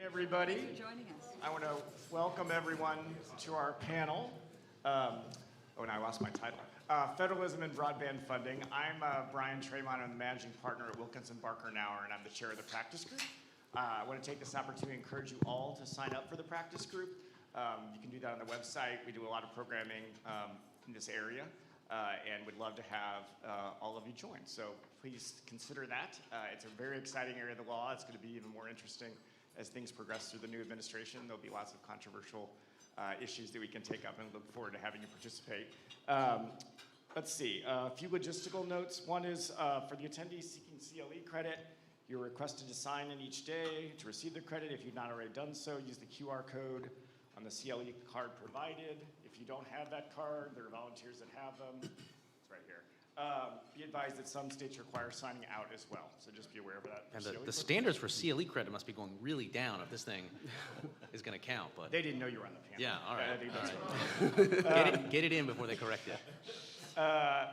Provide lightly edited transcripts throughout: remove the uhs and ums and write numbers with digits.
Everybody. Thanks for joining us. I want to welcome everyone to our panel. Oh, and I lost my title. Federalism and Broadband Funding. I'm Brian Tremont. I'm the managing partner at Wilkinson Barker Knauer, and I'm the chair of the practice group. I want to take this opportunity to encourage you all to sign up for the practice group. You can do that on the website. We do a lot of programming in this area, and would love to have all of you join. So please consider that. It's a very exciting area of the law. It's going to be even more interesting as things progress through the new administration. There'll be lots of controversial issues that we can take up, and look forward to having you participate. Let's see, a few logistical notes. One is for the attendees seeking CLE credit, you're requested to sign in each day to receive the credit. If you've not already done so, use the QR code on the CLE card provided. If you don't have that card, there are volunteers that have them. It's right here. Be advised that some states require signing out as well, so just be aware of that. And the standards for CLE credit must be going really down if this thing is going to count. But they didn't know you were on the panel. Yeah, all right. I think that's right. Get it in before they correct it.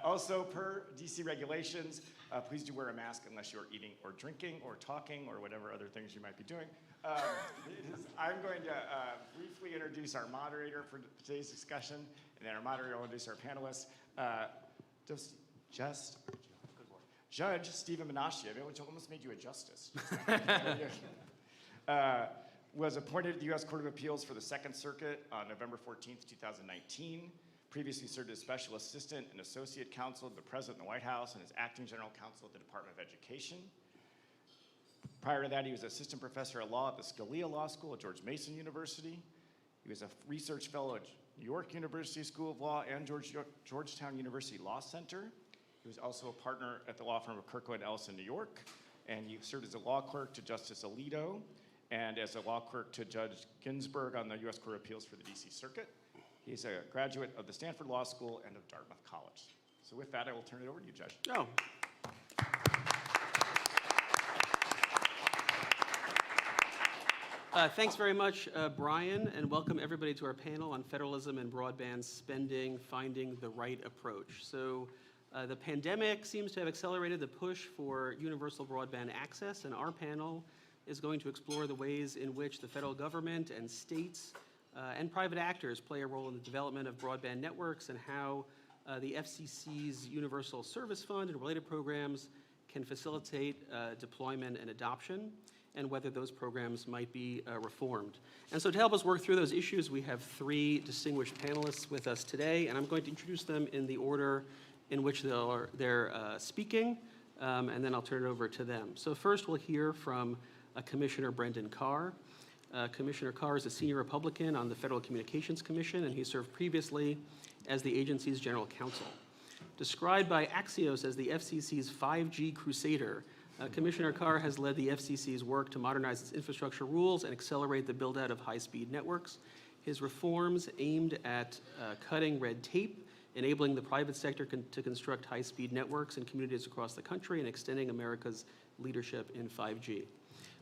Also, per DC regulations, please do wear a mask unless you're eating or drinking or talking or whatever other things you might be doing. I'm going to briefly introduce our moderator for today's discussion, and then our moderator will introduce our panelists. Judge Stephen Menashe, which almost made you a justice. Was appointed to the U.S. Court of Appeals for the Second Circuit on November 14th, 2019. Previously served as Special Assistant and Associate Counsel to the President in the White House and as Acting General Counsel at the Department of Education. Prior to that, he was Assistant Professor of Law at the Scalia Law School at George Mason University. He was a Research Fellow at New York University School of Law and Georgetown University Law Center. He was also a partner at the law firm of Kirkland Ellis in New York, and he served as a law clerk to Justice Alito and as a law clerk to Judge Ginsburg on the U.S. Court of Appeals for the D.C. Circuit. He's a graduate of the Stanford Law School and of Dartmouth College. So with that, I will turn it over to you, Judge. Oh. Thanks very much, Brian, and welcome everybody to our panel on federalism and broadband spending, finding the right approach. So the pandemic seems to have accelerated the push for universal broadband access, and our panel is going to explore the ways in which the federal government and states and private actors play a role in the development of broadband networks, and how the FCC's Universal Service Fund and related programs can facilitate deployment and adoption, and whether those programs might be reformed. And so to help us work through those issues, we have three distinguished panelists with us today, and I'm going to introduce them in the order in which they're speaking, and then I'll turn it over to them. So first we'll hear from Commissioner Brendan Carr. Commissioner Carr is a senior Republican on the Federal Communications Commission, and he served previously as the agency's general counsel. Described by Axios as the FCC's 5G crusader, Commissioner Carr has led the FCC's work to modernize its infrastructure rules and accelerate the build-out of high-speed networks. His reforms aimed at cutting red tape, enabling the private sector to construct high-speed networks in communities across the country, and extending America's leadership in 5G.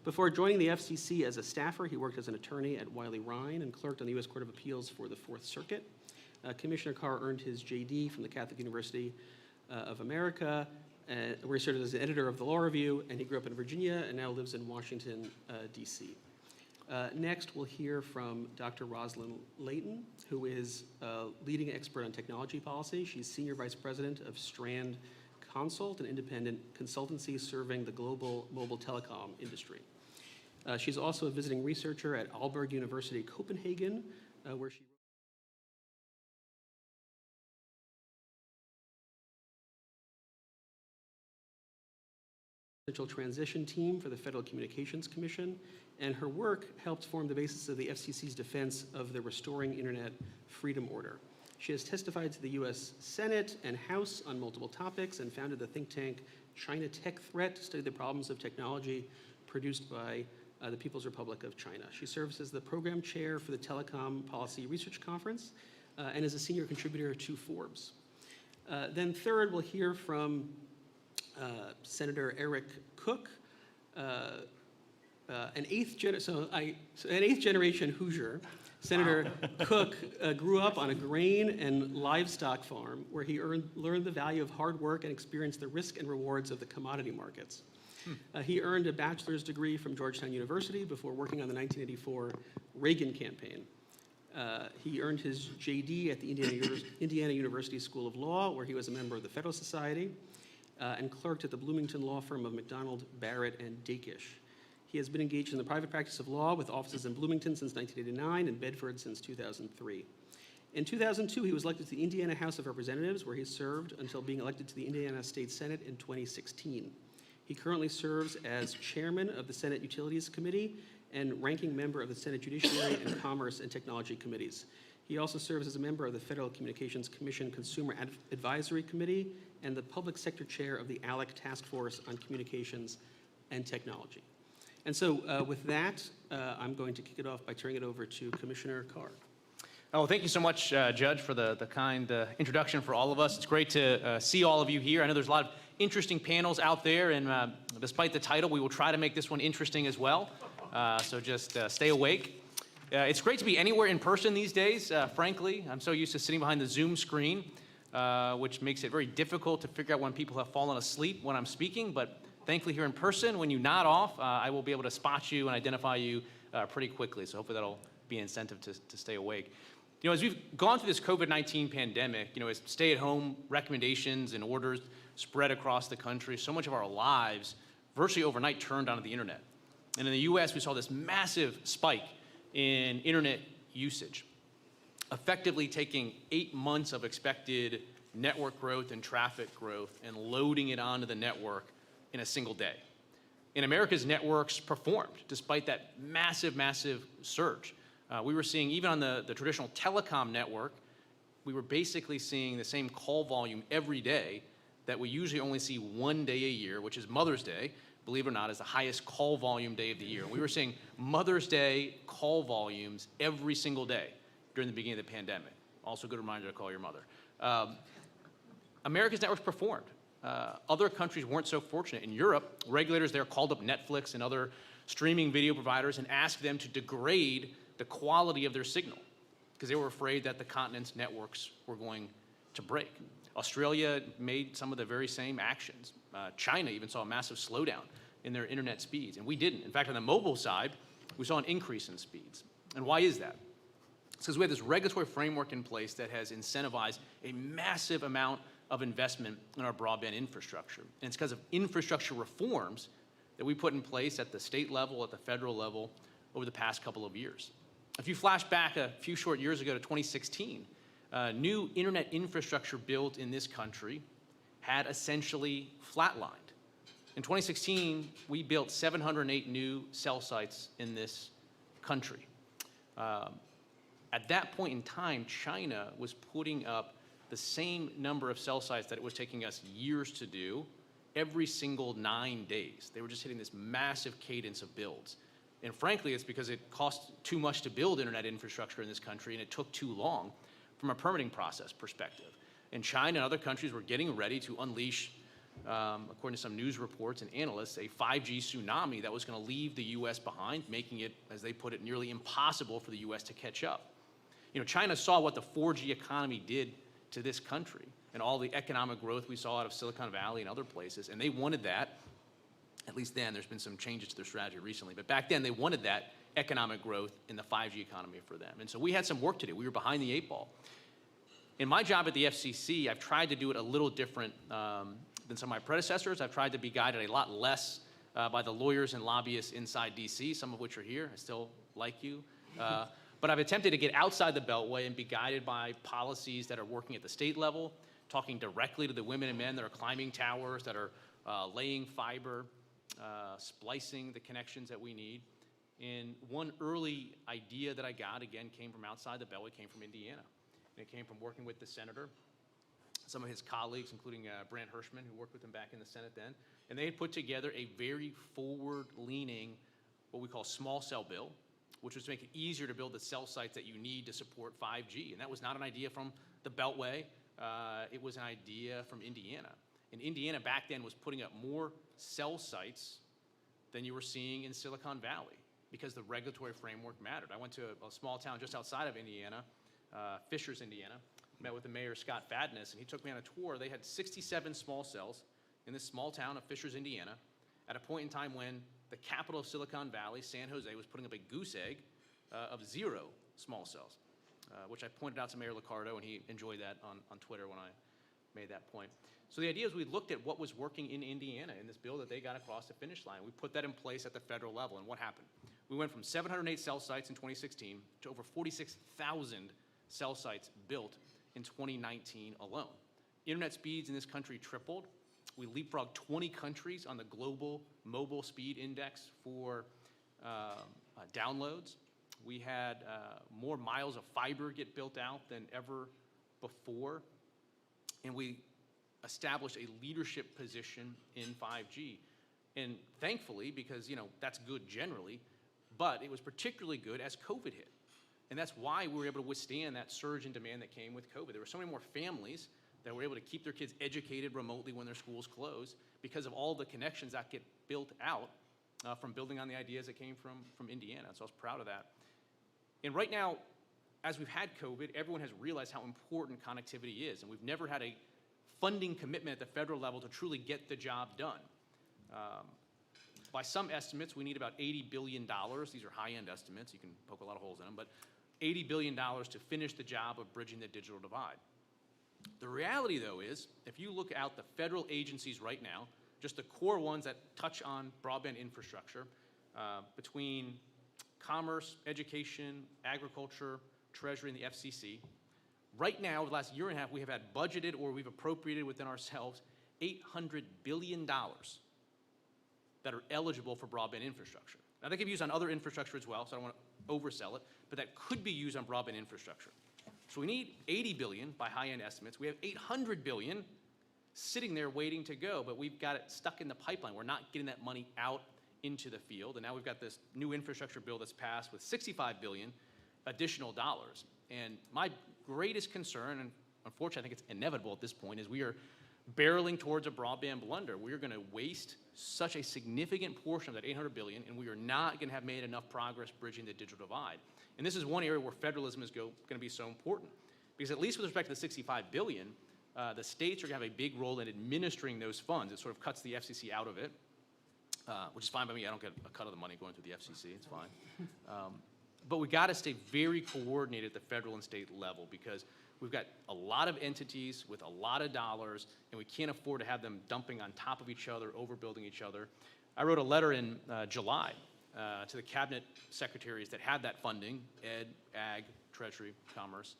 Before joining the FCC as a staffer, he worked as an attorney at Wiley Ryan and clerked on the U.S. Court of Appeals for the Fourth Circuit. Commissioner Carr earned his JD from the Catholic University of America, where he served as the editor of the Law Review, and he grew up in Virginia and now lives in Washington, D.C. Next, we'll hear from Dr. Roslyn Layton, who is a leading expert on technology policy. She's Senior Vice President of Strand Consult, an independent consultancy serving the global mobile telecom industry. She's also a visiting researcher at Aalborg University, Copenhagen, where she transition team for the Federal Communications Commission, and her work helped form the basis of the FCC's defense of the Restoring Internet Freedom Order. She has testified to the U.S. Senate and House on multiple topics and founded the think tank China Tech Threat to study the problems of technology produced by the People's Republic of China. She serves as the program chair for the Telecom Policy Research Conference and is a senior contributor to Forbes. Then third, we'll hear from Senator Eric Koch, an eighth generation Hoosier. Senator Koch grew up on a grain and livestock farm where he learned the value of hard work and experienced the risk and rewards of the commodity markets. He earned a bachelor's degree from Georgetown University before working on the 1984 Reagan campaign. He earned his JD at the Indiana University School of Law, where he was a member of the Federalist Society, and clerked at the Bloomington law firm of McDonald, Barrett, and Dakish. He has been engaged in the private practice of law with offices in Bloomington since 1989 and Bedford since 2003. In 2002, he was elected to the Indiana House of Representatives, where he served until being elected to the Indiana State Senate in 2016. He currently serves as chairman of the Senate Utilities Committee and ranking member of the Senate Judiciary and Commerce and Technology Committees. He also serves as a member of the Federal Communications Commission Consumer Advisory Committee and the public sector chair of the ALEC Task Force on Communications and Technology. And so with that, I'm going to kick it off by turning it over to Commissioner Carr. Oh, thank you so much, Judge, for the kind introduction for all of us. It's great to see all of you here. I know there's a lot of interesting panels out there, and despite the title, we will try to make this one interesting as well. So just stay awake. It's great to be anywhere in person these days, frankly. I'm so used to sitting behind the Zoom screen, which makes it very difficult to figure out when people have fallen asleep when I'm speaking, but thankfully here in person, when you nod off, I will be able to spot you and identify you pretty quickly. So hopefully that'll be an incentive to stay awake. You know, as we've gone through this COVID-19 pandemic, you know, as stay-at-home recommendations and orders spread across the country, so much of our lives virtually overnight turned onto the internet. And in the US, we saw this massive spike in internet usage, effectively taking 8 months of expected network growth and traffic growth and loading it onto the network in a single day. And America's networks performed despite that massive, massive surge. We were seeing, even on the traditional telecom network, we were basically seeing the same call volume every day that we usually only see one day a year, which is Mother's Day, believe it or not, is the highest call volume day of the year. And we were seeing Mother's Day call volumes every single day during the beginning of the pandemic. Also a good reminder to call your mother. America's networks performed. Other countries weren't so fortunate. In Europe, regulators there called up Netflix and other streaming video providers and asked them to degrade the quality of their signal because they were afraid that the continent's networks were going to break. Australia made some of the very same actions. China even saw a massive slowdown in their internet speeds, and we didn't. In fact, on the mobile side, we saw an increase in speeds. And why is that? It's because we have this regulatory framework in place that has incentivized a massive amount of investment in our broadband infrastructure. And it's because of infrastructure reforms that we put in place at the state level, at the federal level, over the past couple of years. If you flash back a few short years ago to 2016, new internet infrastructure built in this country had essentially flatlined. In 2016, we built 708 new cell sites in this country. At that point in time, China was putting up the same number of cell sites that it was taking us years to do every single 9 days. They were just hitting this massive cadence of builds. And frankly, it's because it cost too much to build internet infrastructure in this country, and it took too long from a permitting process perspective. And China and other countries were getting ready to unleash, according to some news reports and analysts, a 5G tsunami that was going to leave the U.S. behind, making it, as they put it, nearly impossible for the U.S. to catch up. You know, China saw what the 4G economy did to this country and all the economic growth we saw out of Silicon Valley and other places, and they wanted that. At least then, there's been some changes to their strategy recently, but back then they wanted that economic growth in the 5G economy for them. And so we had some work to do. We were behind the 8 ball. In my job at the FCC, I've tried to do it a little different than some of my predecessors. I've tried to be guided a lot less by the lawyers and lobbyists inside DC, some of which are here. I still like you. But I've attempted to get outside the Beltway and be guided by policies that are working at the state level, talking directly to the women and men that are climbing towers, that are laying fiber, splicing the connections that we need. And one early idea that I got, again, came from outside the Beltway, came from Indiana. And it came from working with the senator, some of his colleagues, including Brant Hirschman, who worked with him back in the Senate then. And they had put together a very forward-leaning, what we call small cell bill, which was to make it easier to build the cell sites that you need to support 5G. And that was not an idea from the Beltway. It was an idea from Indiana. And Indiana back then was putting up more cell sites than you were seeing in Silicon Valley because the regulatory framework mattered. I went to a small town just outside of Indiana, Fishers, Indiana, met with the mayor, Scott Fadness, and he took me on a tour. They had 67 small cells in this small town of Fishers, Indiana, at a point in time when the capital of Silicon Valley, San Jose, was putting up a goose egg of 0 small cells, which I pointed out to Mayor Liccardo, and he enjoyed that on Twitter when I made that point. So the idea is we looked at what was working in Indiana in this bill that they got across the finish line. We put that in place at the federal level, and what happened? We went from 708 cell sites in 2016 to over 46,000 cell sites built in 2019 alone. Internet speeds in this country tripled. We leapfrogged 20 countries on the global mobile speed index for downloads. We had more miles of fiber get built out than ever before. And we established a leadership position in 5G. And thankfully, because that's good generally, but it was particularly good as COVID hit. And that's why we were able to withstand that surge in demand that came with COVID. There were so many more families that were able to keep their kids educated remotely when their schools closed because of all the connections that get built out from building on the ideas that came from Indiana. So I was proud of that. And right now, as we've had COVID, everyone has realized how important connectivity is. And we've never had a funding commitment at the federal level to truly get the job done. By some estimates, we need about $80 billion. These are high-end estimates. You can poke a lot of holes in them, but $80 billion to finish the job of bridging the digital divide. The reality, though, is if you look out the federal agencies right now, just the core ones that touch on broadband infrastructure, between commerce, education, agriculture, Treasury, and the FCC, right now, over the last year and a half, we have had budgeted or we've appropriated within ourselves $800 billion that are eligible for broadband infrastructure. Now, they can be used on other infrastructure as well, so I don't want to oversell it, but that could be used on broadband infrastructure. So we need $80 billion by high-end estimates. We have $800 billion sitting there waiting to go, but we've got it stuck in the pipeline. We're not getting that money out into the field, and now we've got this new infrastructure bill that's passed with $65 billion additional dollars. And my greatest concern, and unfortunately I think it's inevitable at this point, is we are barreling towards a broadband blunder. We are going to waste such a significant portion of that $800 billion, and we are not going to have made enough progress bridging the digital divide. And this is one area where federalism is going to be so important, because at least with respect to the $65 billion, the states are going to have a big role in administering those funds. It sort of cuts the FCC out of it, which is fine by me. I don't get a cut of the money going through the FCC. It's fine. But we got to stay very coordinated at the federal and state level, because we've got a lot of entities with a lot of dollars, and we can't afford to have them dumping on top of each other, overbuilding each other. I wrote a letter in July to the cabinet secretaries that had that funding, Ed, Ag, Treasury, Commerce.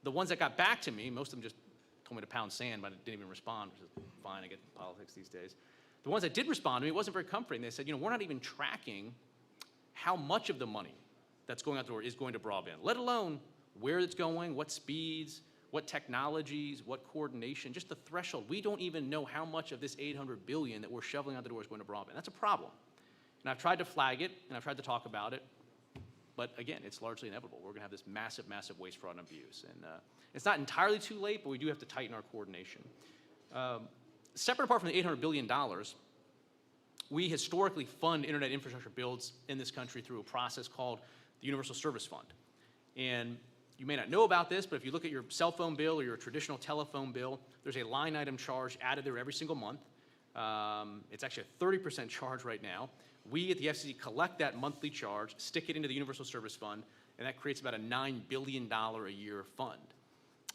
The ones that got back to me, most of them just told me to pound sand, but I didn't even respond, which is fine. I get politics these days. The ones that did respond to me, it wasn't very comforting. They said, we're not even tracking how much of the money that's going out the door is going to broadband, let alone where it's going, what speeds, what technologies, what coordination, just the threshold. We don't even know how much of this $800 billion that we're shoveling out the door is going to broadband. That's a problem. And I've tried to flag it, and I've tried to talk about it, but again, it's largely inevitable. We're going to have this massive, massive waste, fraud, and abuse. And it's not entirely too late, but we do have to tighten our coordination. Separate apart from the $800 billion, we historically fund internet infrastructure builds in this country through a process called the Universal Service Fund. And you may not know about this, but if you look at your cell phone bill or your traditional telephone bill, there's a line item charge added there every single month. It's actually a 30% charge right now. We at the FCC collect that monthly charge, stick it into the Universal Service Fund, and that creates about a $9 billion a year fund.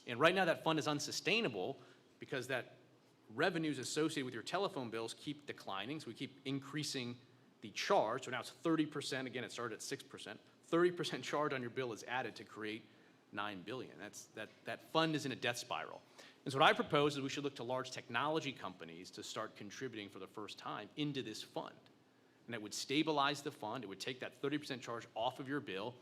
And right now that fund is unsustainable because that revenues associated with your telephone bills keep declining, so we keep increasing the charge. So now it's 30%. Again, it started at 6%. 30% charge on your bill is added to create $9 billion. That fund is in a death spiral. And so what I propose is we should look to large technology companies to start contributing for the first time into this fund. And that would stabilize the fund. It would take that 30% charge off of your bill.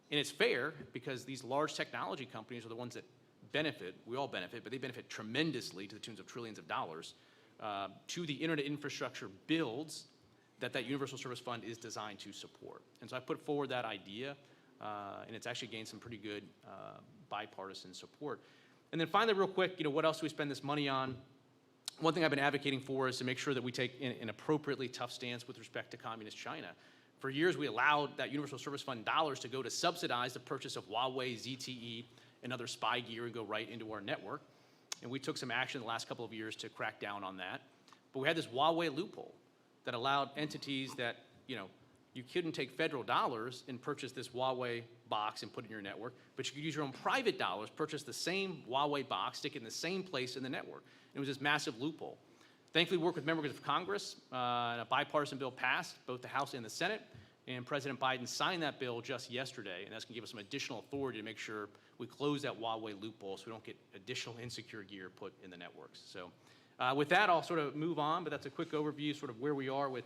And it's fair because these large technology companies are the ones that benefit, we all benefit, but they benefit tremendously to the tunes of trillions of dollars to the internet infrastructure builds that Universal Service Fund is designed to support. And so I put forward that idea, and it's actually gained some pretty good bipartisan support. And then finally, real quick, what else do we spend this money on? One thing I've been advocating for is to make sure that we take an appropriately tough stance with respect to communist China. For years, we allowed that Universal Service Fund dollars to go to subsidize the purchase of Huawei, ZTE, and other spy gear and go right into our network. And we took some action in the last couple of years to crack down on that. But we had this Huawei loophole that allowed entities that, you couldn't take federal dollars and purchase this Huawei box and put it in your network, but you could use your own private dollars, purchase the same Huawei box, stick it in the same place in the network. And it was this massive loophole. Thankfully, we worked with members of Congress, and a bipartisan bill passed, both the House and the Senate, and President Biden signed that bill just yesterday, and that's going to give us some additional authority to make sure we close that Huawei loophole so we don't get additional insecure gear put in the networks. So with that, I'll sort of move on, but that's a quick overview, sort of where we are with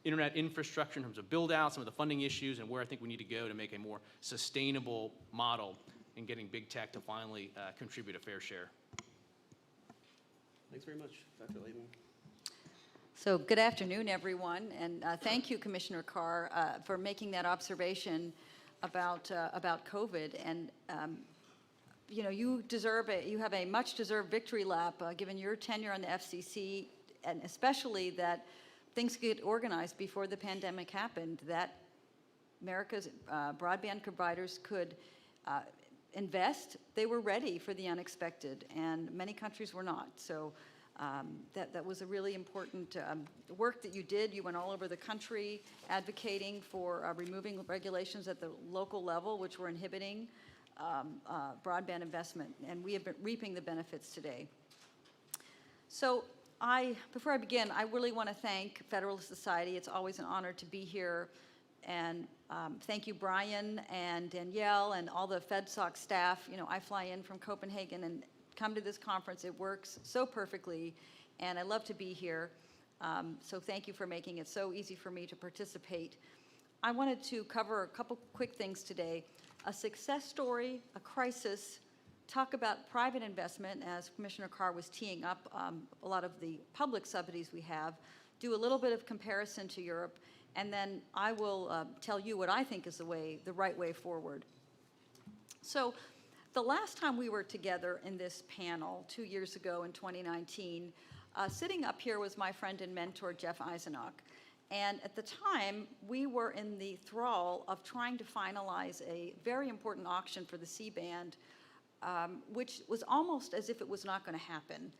internet infrastructure in terms of build out, some of the funding issues, and where I think we need to go to make a more sustainable model in getting big tech to finally contribute a fair share. Thanks very much, Dr. Layton. So good afternoon, everyone, and thank you, Commissioner Carr, for making that observation about COVID. And you have a much-deserved victory lap, given your tenure on the FCC, and especially that things get organized before the pandemic happened, that America's broadband providers could invest. They were ready for the unexpected, and many countries were not. So that was a really important work that you did. You went all over the country advocating for removing regulations at the local level, which were inhibiting broadband investment, and we have been reaping the benefits today. So before I begin, I really want to thank Federalist Society. It's always an honor to be here. And thank you, Brian and Danielle and all the FedSoc staff. I fly in from Copenhagen and come to this conference. It works so perfectly, and I love to be here. So thank you for making it so easy for me to participate. I wanted to cover a couple quick things today. A success story, a crisis, talk about private investment, as Commissioner Carr was teeing up a lot of the public subsidies we have, do a little bit of comparison to Europe, and then I will tell you what I think is the right way forward. So the last time we were together in this panel, 2 years ago in 2019, sitting up here was my friend and mentor, Jeff Eisenach. And at the time, we were in the thrall of trying to finalize a very important auction for the C-band, which was almost as if it was not going to happen.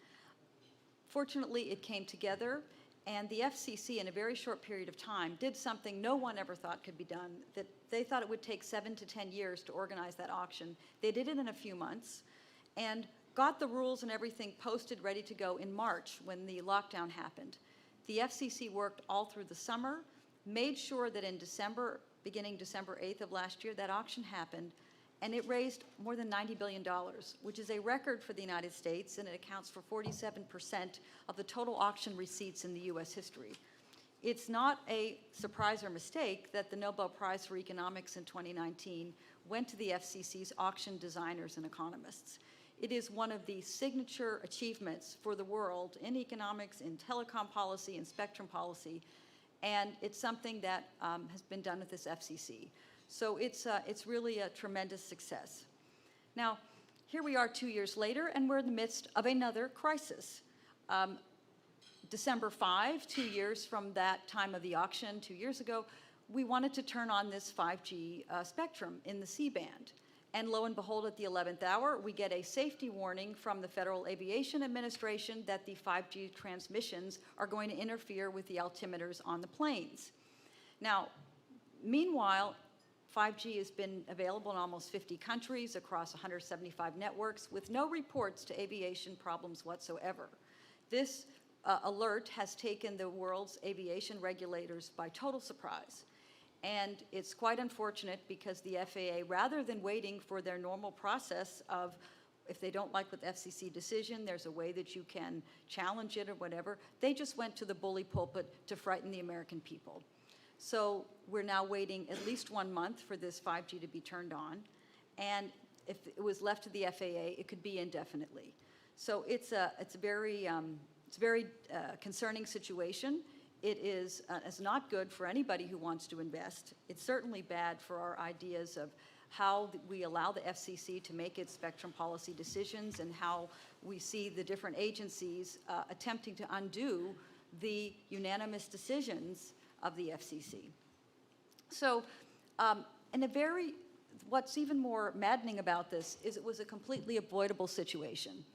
Fortunately, it came together, and the FCC, in a very short period of time, did something no one ever thought could be done, that they thought it would take 7 to 10 years to organize that auction. They did it in a few months, and got the rules and everything posted, ready to go in March when the lockdown happened. The FCC worked all through the summer, made sure that in December, beginning December 8th of last year, that auction happened, and it raised more than $90 billion, which is a record for the United States, and it accounts for 47% of the total auction receipts in the U.S. history. It's not a surprise or mistake that the Nobel Prize for Economics in 2019 went to the FCC's auction designers and economists. It is one of the signature achievements for the world in economics, in telecom policy, in spectrum policy, and it's something that has been done with this FCC. So it's really a tremendous success. Now, here we are 2 years later, and we're in the midst of another crisis. December 5, 2 years from that time of the auction 2 years ago, we wanted to turn on this 5G spectrum in the C-band. And lo and behold, at the 11th hour, we get a safety warning from the Federal Aviation Administration that the 5G transmissions are going to interfere with the altimeters on the planes. Now, meanwhile, 5G has been available in almost 50 countries across 175 networks with no reports to aviation problems whatsoever. This alert has taken the world's aviation regulators by total surprise. And it's quite unfortunate because the FAA, rather than waiting for their normal process of, if they don't like the FCC decision, there's a way that you can challenge it or whatever, they just went to the bully pulpit to frighten the American people. So we're now waiting at least 1 month for this 5G to be turned on. And if it was left to the FAA, it could be indefinitely. So it's a very concerning situation. It is not good for anybody who wants to invest. It's certainly bad for our ideas of how we allow the FCC to make its spectrum policy decisions and how we see the different agencies attempting to undo the unanimous decisions of the FCC. So what's even more maddening about this is it was a completely avoidable situation.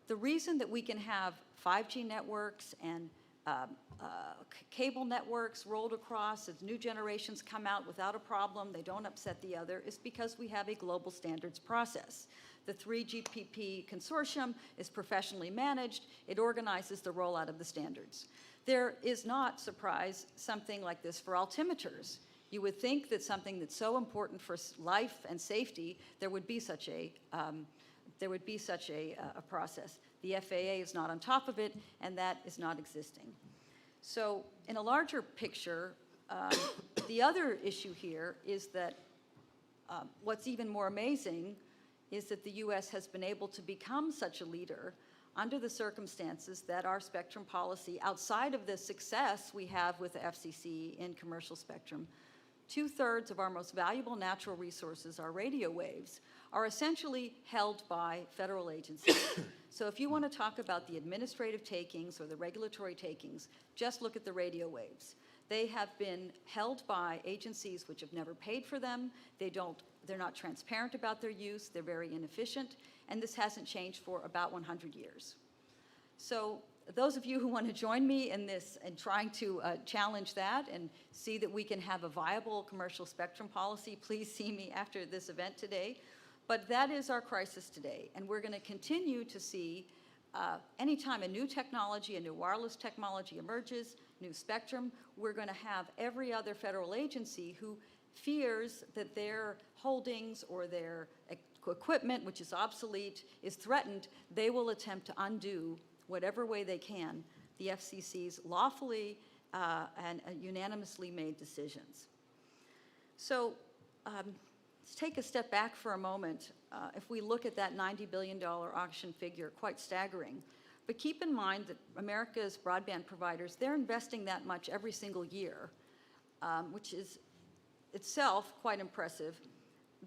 The reason that we can have 5G networks and cable networks rolled across, as new generations come out without a problem, they don't upset the other, is because we have a global standards process. The 3GPP consortium is professionally managed. It organizes the rollout of the standards. There is not, surprise, something like this for altimeters. You would think that something that's so important for life and safety, there would be such a process. The FAA is not on top of it, and that is not existing. So in a larger picture, the other issue here is that what's even more amazing is that the US has been able to become such a leader under the circumstances that our spectrum policy, outside of the success we have with the FCC in commercial spectrum, 2/3 of our most valuable natural resources, our radio waves, are essentially held by federal agencies. So if you want to talk about the administrative takings or the regulatory takings, just look at the radio waves. They have been held by agencies which have never paid for them. They're not transparent about their use. They're very inefficient. And this hasn't changed for about 100 years. So those of you who want to join me in this and trying to challenge that and see that we can have a viable commercial spectrum policy, please see me after this event today. But that is our crisis today. And we're going to continue to see anytime a new technology, a new wireless technology emerges, new spectrum, we're going to have every other federal agency who fears that their holdings or their equipment, which is obsolete, is threatened. They will attempt to undo whatever way they can the FCC's lawfully and unanimously made decisions. So let's take a step back for a moment. If we look at that $90 billion auction figure, quite staggering. But keep in mind that America's broadband providers, they're investing that much every single year, which is itself quite impressive.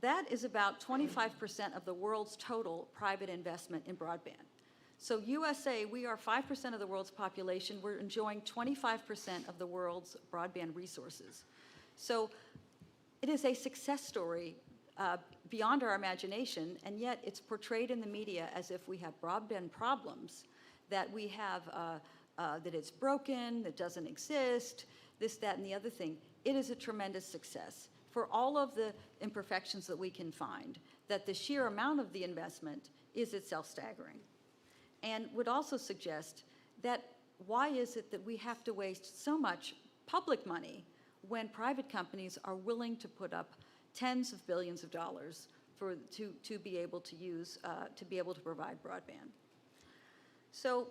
That is about 25% of the world's total private investment in broadband. So USA, we are 5% of the world's population. We're enjoying 25% of the world's broadband resources. So it is a success story beyond our imagination, and yet it's portrayed in the media as if we have broadband problems, that we have, that it's broken, that doesn't exist, this, that, and the other thing. It is a tremendous success for all of the imperfections that we can find, that the sheer amount of the investment is itself staggering. And would also suggest that why is it that we have to waste so much public money when private companies are willing to put up tens of billions of dollars to be able to use, to be able to provide broadband. So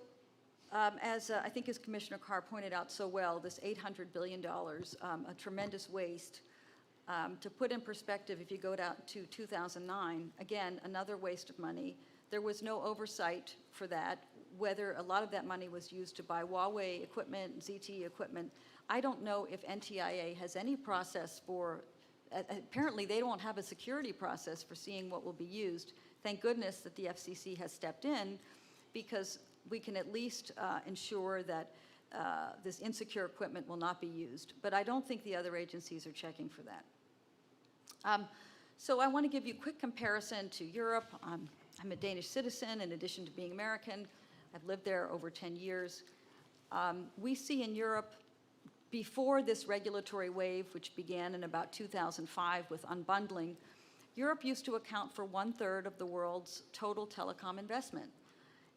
as I think as Commissioner Carr pointed out so well, this $800 billion, a tremendous waste. To put in perspective, if you go down to 2009, again, another waste of money. There was no oversight for that, whether a lot of that money was used to buy Huawei equipment, ZTE equipment. I don't know if NTIA has any process for, apparently they don't have a security process for seeing what will be used. Thank goodness that the FCC has stepped in, because we can at least ensure that this insecure equipment will not be used. But I don't think the other agencies are checking for that. So I want to give you a quick comparison to Europe. I'm a Danish citizen in addition to being American. I've lived there over 10 years. We see in Europe, before this regulatory wave, which began in about 2005 with unbundling, Europe used to account for 1/3 of the world's total telecom investment.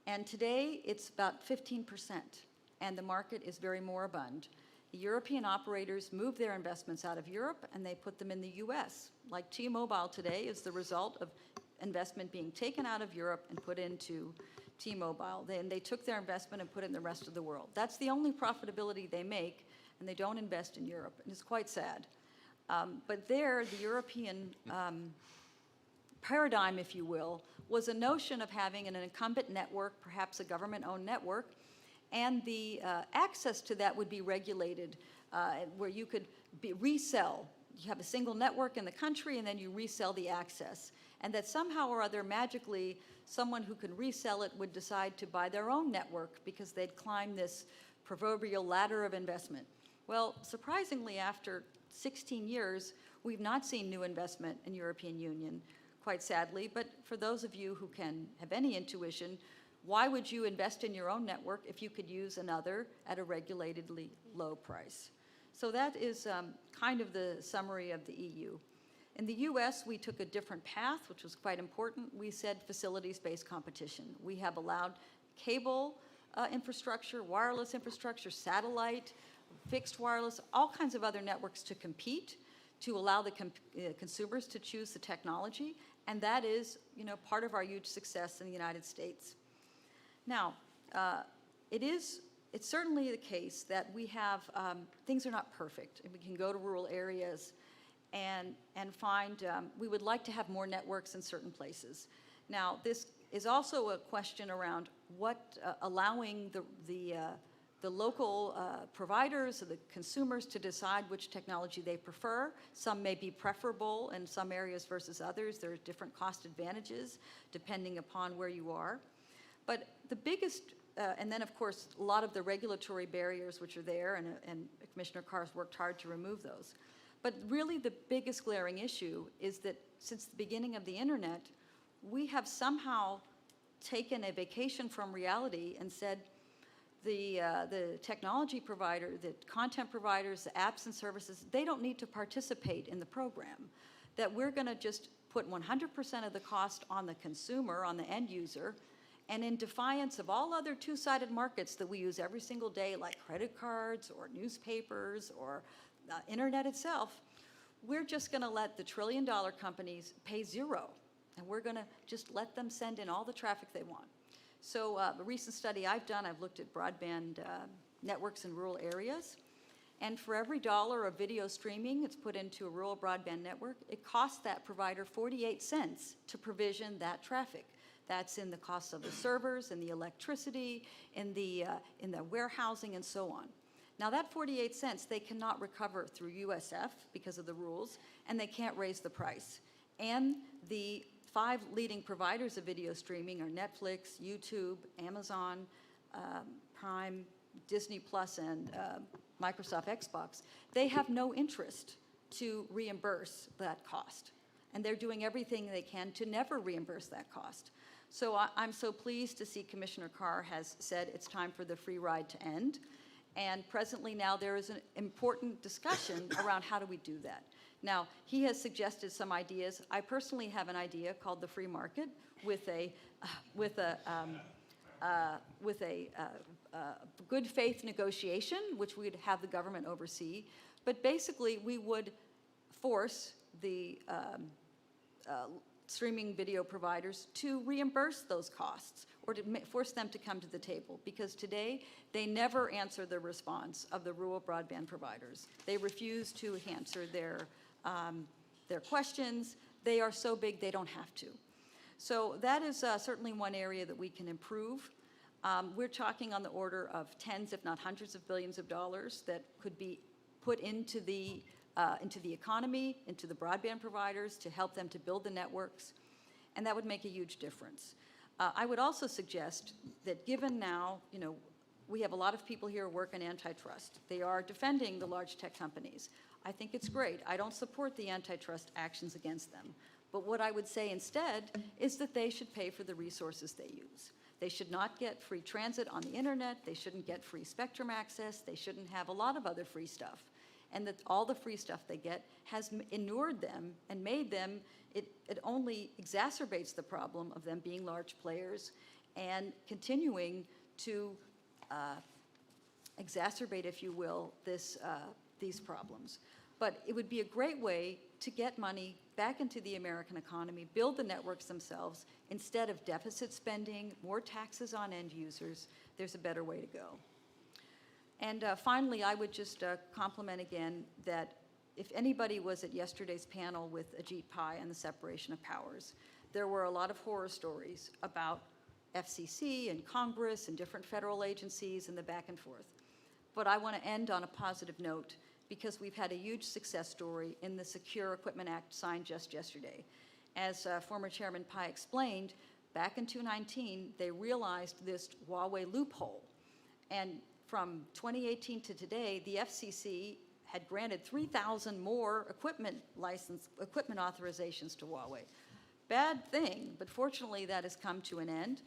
And today, it's about 15%, and the market is very moribund. The European operators move their investments out of Europe, and they put them in the US. Like T-Mobile today is the result of investment being taken out of Europe and put into T-Mobile. They took their investment and put it in the rest of the world. That's the only profitability they make, and they don't invest in Europe, and it's quite sad. But there, the European paradigm, if you will, was a notion of having an incumbent network, perhaps a government-owned network, and the access to that would be regulated, where you could resell. You have a single network in the country, and then you resell the access. And that somehow or other, magically, someone who can resell it would decide to buy their own network because they'd climb this proverbial ladder of investment. Well, surprisingly, after 16 years, we've not seen new investment in European Union, quite sadly. But for those of you who can have any intuition, Why would you invest in your own network if you could use another at a regulatedly low price? So that is kind of the summary of the EU. In the US, we took a different path, which was quite important. We said facilities-based competition. We have allowed cable infrastructure, wireless infrastructure, satellite, fixed wireless, all kinds of other networks to compete, to allow the consumers to choose the technology, and that is, part of our huge success in the United States. Now, it's certainly the case that we have, things are not perfect, and we can go to rural areas and find, we would like to have more networks in certain places. Now, this is also a question around what, allowing the local providers or the consumers to decide which technology they prefer. Some may be preferable in some areas versus others. There are different cost advantages depending upon where you are. But the biggest, and then of course, a lot of the regulatory barriers which are there, and Commissioner Carr's worked hard to remove those. But really the biggest glaring issue is that since the beginning of the internet, we have somehow taken a vacation from reality and said, the technology provider, the content providers, the apps and services, they don't need to participate in the program. That we're going to just put 100% of the cost on the consumer, on the end user, and in defiance of all other two-sided markets that we use every single day, like credit cards or newspapers or internet itself, we're just going to let the trillion-dollar companies pay zero, and we're going to just let them send in all the traffic they want. So a recent study I've done, I've looked at broadband networks in rural areas, and for every dollar of video streaming it's put into a rural broadband network, it costs that provider 48 cents to provision that traffic. That's in the cost of the servers, in the electricity, in the warehousing, and so on. Now that 48 cents they cannot recover through USF because of the rules, and they can't raise the price. And the 5 leading providers of video streaming are Netflix, YouTube, Amazon, Prime, Disney Plus, and Microsoft Xbox. They have no interest to reimburse that cost. And they're doing everything they can to never reimburse that cost. So I'm so pleased to see Commissioner Carr has said it's time for the free ride to end. And presently now there is an important discussion around how do we do that. Now, he has suggested some ideas. I personally have an idea called the free market with a good faith negotiation, which we would have the government oversee. But basically, we would force the streaming video providers to reimburse those costs or to force them to come to the table, because today they never answer the response of the rural broadband providers. They refuse to answer their questions. They are so big they don't have to. So that is certainly one area that we can improve. We're talking on the order of tens, if not hundreds of billions of dollars that could be put into the economy, into the broadband providers to help them to build the networks, and that would make a huge difference. I would also suggest that given now, we have a lot of people here who work in antitrust. They are defending the large tech companies. I think it's great. I don't support the antitrust actions against them. But what I would say instead is that they should pay for the resources they use. They should not get free transit on the internet. They shouldn't get free spectrum access. They shouldn't have a lot of other free stuff. And that all the free stuff they get has inured them and made them, it only exacerbates the problem of them being large players and continuing to exacerbate, if you will, these problems. But it would be a great way to get money back into the American economy, build the networks themselves, instead of deficit spending, more taxes on end users. There's a better way to go. And finally, I would just compliment again that if anybody was at yesterday's panel with Ajit Pai and the separation of powers, there were a lot of horror stories about FCC and Congress and different federal agencies and the back and forth. But I want to end on a positive note, because we've had a huge success story in the Secure Equipment Act signed just yesterday. As former Chairman Pai explained, back in 2019, they realized this Huawei loophole. And from 2018 to today, the FCC had granted 3,000 more equipment authorizations to Huawei. Bad thing, but fortunately that has come to an end.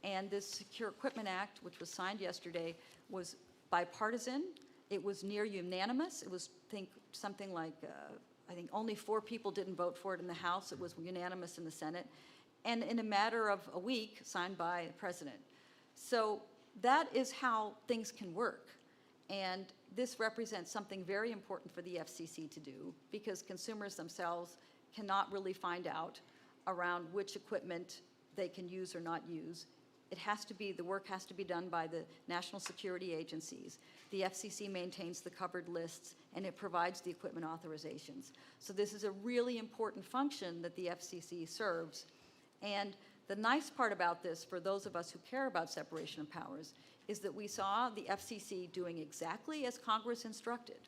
And this Secure Equipment Act, which was signed yesterday, was bipartisan. It was near unanimous. It was, something like, I think only 4 people didn't vote for it in the House. It was unanimous in the Senate. And in a matter of a week, signed by the president. So that is how things can work. And this represents something very important for the FCC to do, because consumers themselves cannot really find out around which equipment they can use or not use. It has to be, the work has to be done by the national security agencies. The FCC maintains the covered lists, and it provides the equipment authorizations. So this is a really important function that the FCC serves. And the nice part about this, for those of us who care about separation of powers, is that we saw the FCC doing exactly as Congress instructed.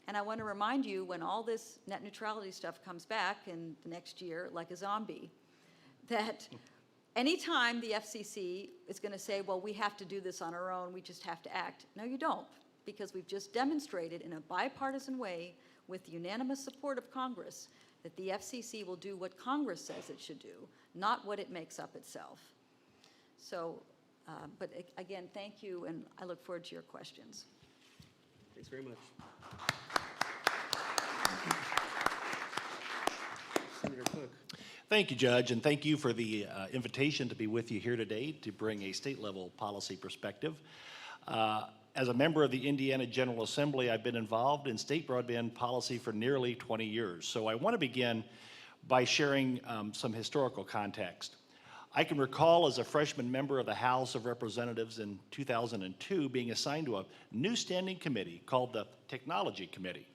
And I want to remind you, when all this net neutrality stuff comes back in the next year, like a zombie, that anytime the FCC is going to say, well, we have to do this on our own, we just have to act. No, you don't, because we've just demonstrated in a bipartisan way with unanimous support of Congress that the FCC will do what Congress says it should do, not what it makes up itself. So, but again, thank you, and I look forward to your questions. Thanks very much. Senator Koch. Thank you, Judge, and thank you for the invitation to be with you here today to bring a state-level policy perspective. As a member of the Indiana General Assembly, I've been involved in state broadband policy for nearly 20 years. So I want to begin by sharing some historical context. I can recall as a freshman member of the House of Representatives in 2002 being assigned to a new standing committee called the Technology Committee,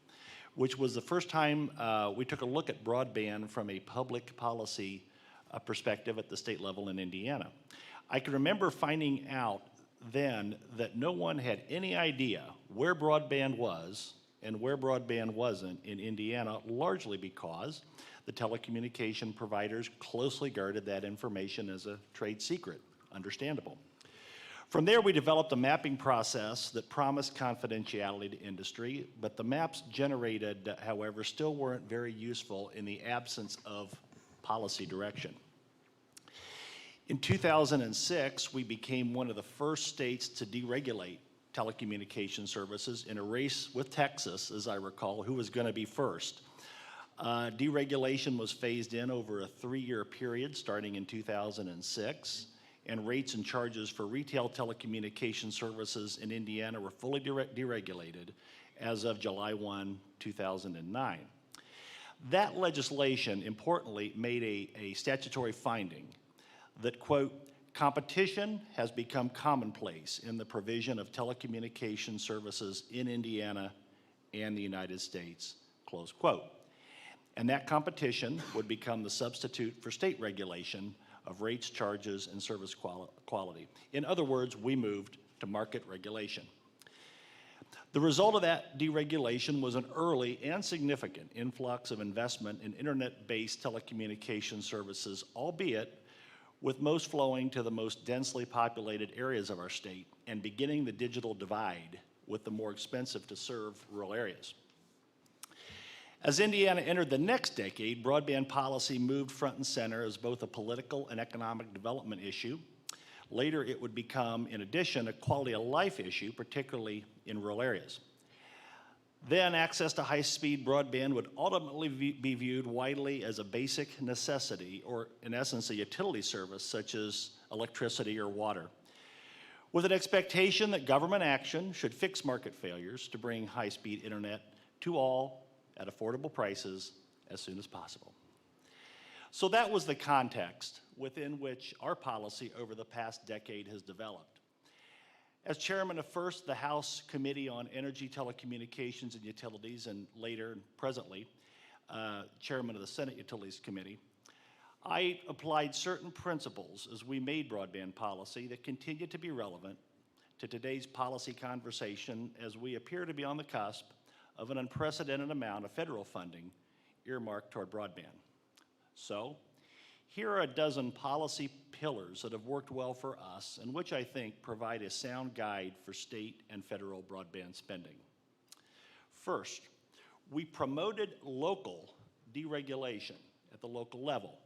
which was the first time we took a look at broadband from a public policy perspective at the state level in Indiana. I can remember finding out then that no one had any idea where broadband was and where broadband wasn't in Indiana, largely because the telecommunication providers closely guarded that information as a trade secret, understandable. From there, we developed a mapping process that promised confidentiality to industry, but the maps generated, however, still weren't very useful in the absence of policy direction. In 2006, we became one of the first states to deregulate telecommunication services in a race with Texas, as I recall, who was going to be first. Deregulation was phased in over a 3-year period starting in 2006, and rates and charges for retail telecommunication services in Indiana were fully deregulated as of July 1, 2009. That legislation, importantly, made a statutory finding that, quote, competition has become commonplace in the provision of telecommunication services in Indiana and the United States, close quote. And that competition would become the substitute for state regulation of rates, charges, and service quality. In other words, we moved to market regulation. The result of that deregulation was an early and significant influx of investment in internet-based telecommunication services, albeit with most flowing to the most densely populated areas of our state and beginning the digital divide with the more expensive to serve rural areas. As Indiana entered the next decade, broadband policy moved front and center as both a political and economic development issue. Later, it would become, in addition, a quality of life issue, particularly in rural areas. Then, access to high-speed broadband would ultimately be viewed widely as a basic necessity, or in essence, a utility service such as electricity or water, with an expectation that government action should fix market failures to bring high-speed internet to all at affordable prices as soon as possible. So that was the context within which our policy over the past decade has developed. As chairman of first the House Committee on Energy, Telecommunications, and Utilities, and later and presently chairman of the Senate Utilities Committee, I applied certain principles as we made broadband policy that continue to be relevant to today's policy conversation as we appear to be on the cusp of an unprecedented amount of federal funding earmarked toward broadband. So, here are a dozen policy pillars that have worked well for us and which I think provide a sound guide for state and federal broadband spending. First, we promoted local deregulation at the local level.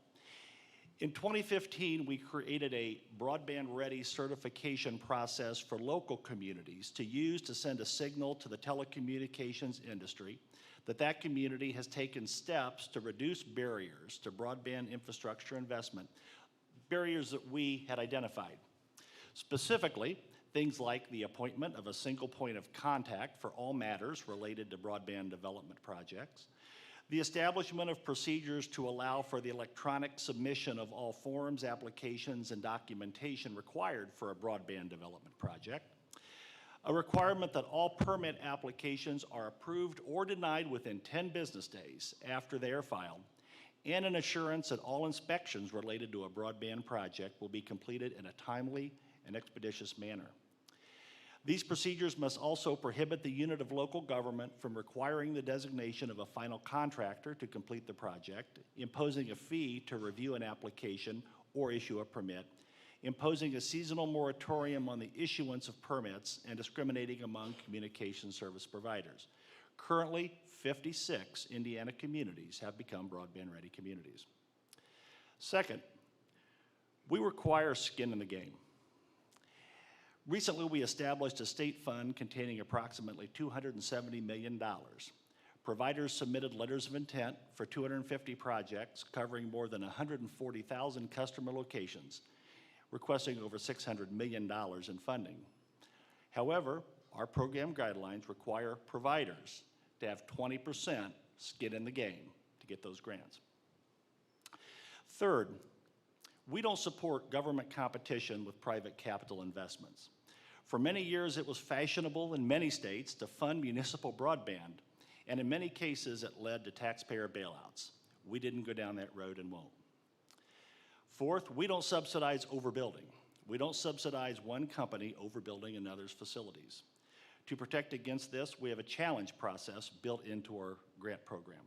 In 2015, we created a broadband-ready certification process for local communities to use to send a signal to the telecommunications industry that that community has taken steps to reduce barriers to broadband infrastructure investment, barriers that we had identified. Specifically, things like the appointment of a single point of contact for all matters related to broadband development projects, the establishment of procedures to allow for the electronic submission of all forms, applications, and documentation required for a broadband development project, a requirement that all permit applications are approved or denied within 10 business days after they are filed, and an assurance that all inspections related to a broadband project will be completed in a timely and expeditious manner. These procedures must also prohibit the unit of local government from requiring the designation of a final contractor to complete the project, imposing a fee to review an application or issue a permit, imposing a seasonal moratorium on the issuance of permits, and discriminating among communication service providers. Currently, 56 Indiana communities have become broadband-ready communities. Second, we require skin in the game. Recently, we established a state fund containing approximately $270 million. Providers submitted letters of intent for 250 projects covering more than 140,000 customer locations, requesting over $600 million in funding. However, our program guidelines require providers to have 20% skin in the game to get those grants. Third, we don't support government competition with private capital investments. For many years, it was fashionable in many states to fund municipal broadband, and in many cases, it led to taxpayer bailouts. We didn't go down that road and won't. Fourth, we don't subsidize overbuilding. We don't subsidize one company overbuilding another's facilities. To protect against this, we have a challenge process built into our grant program.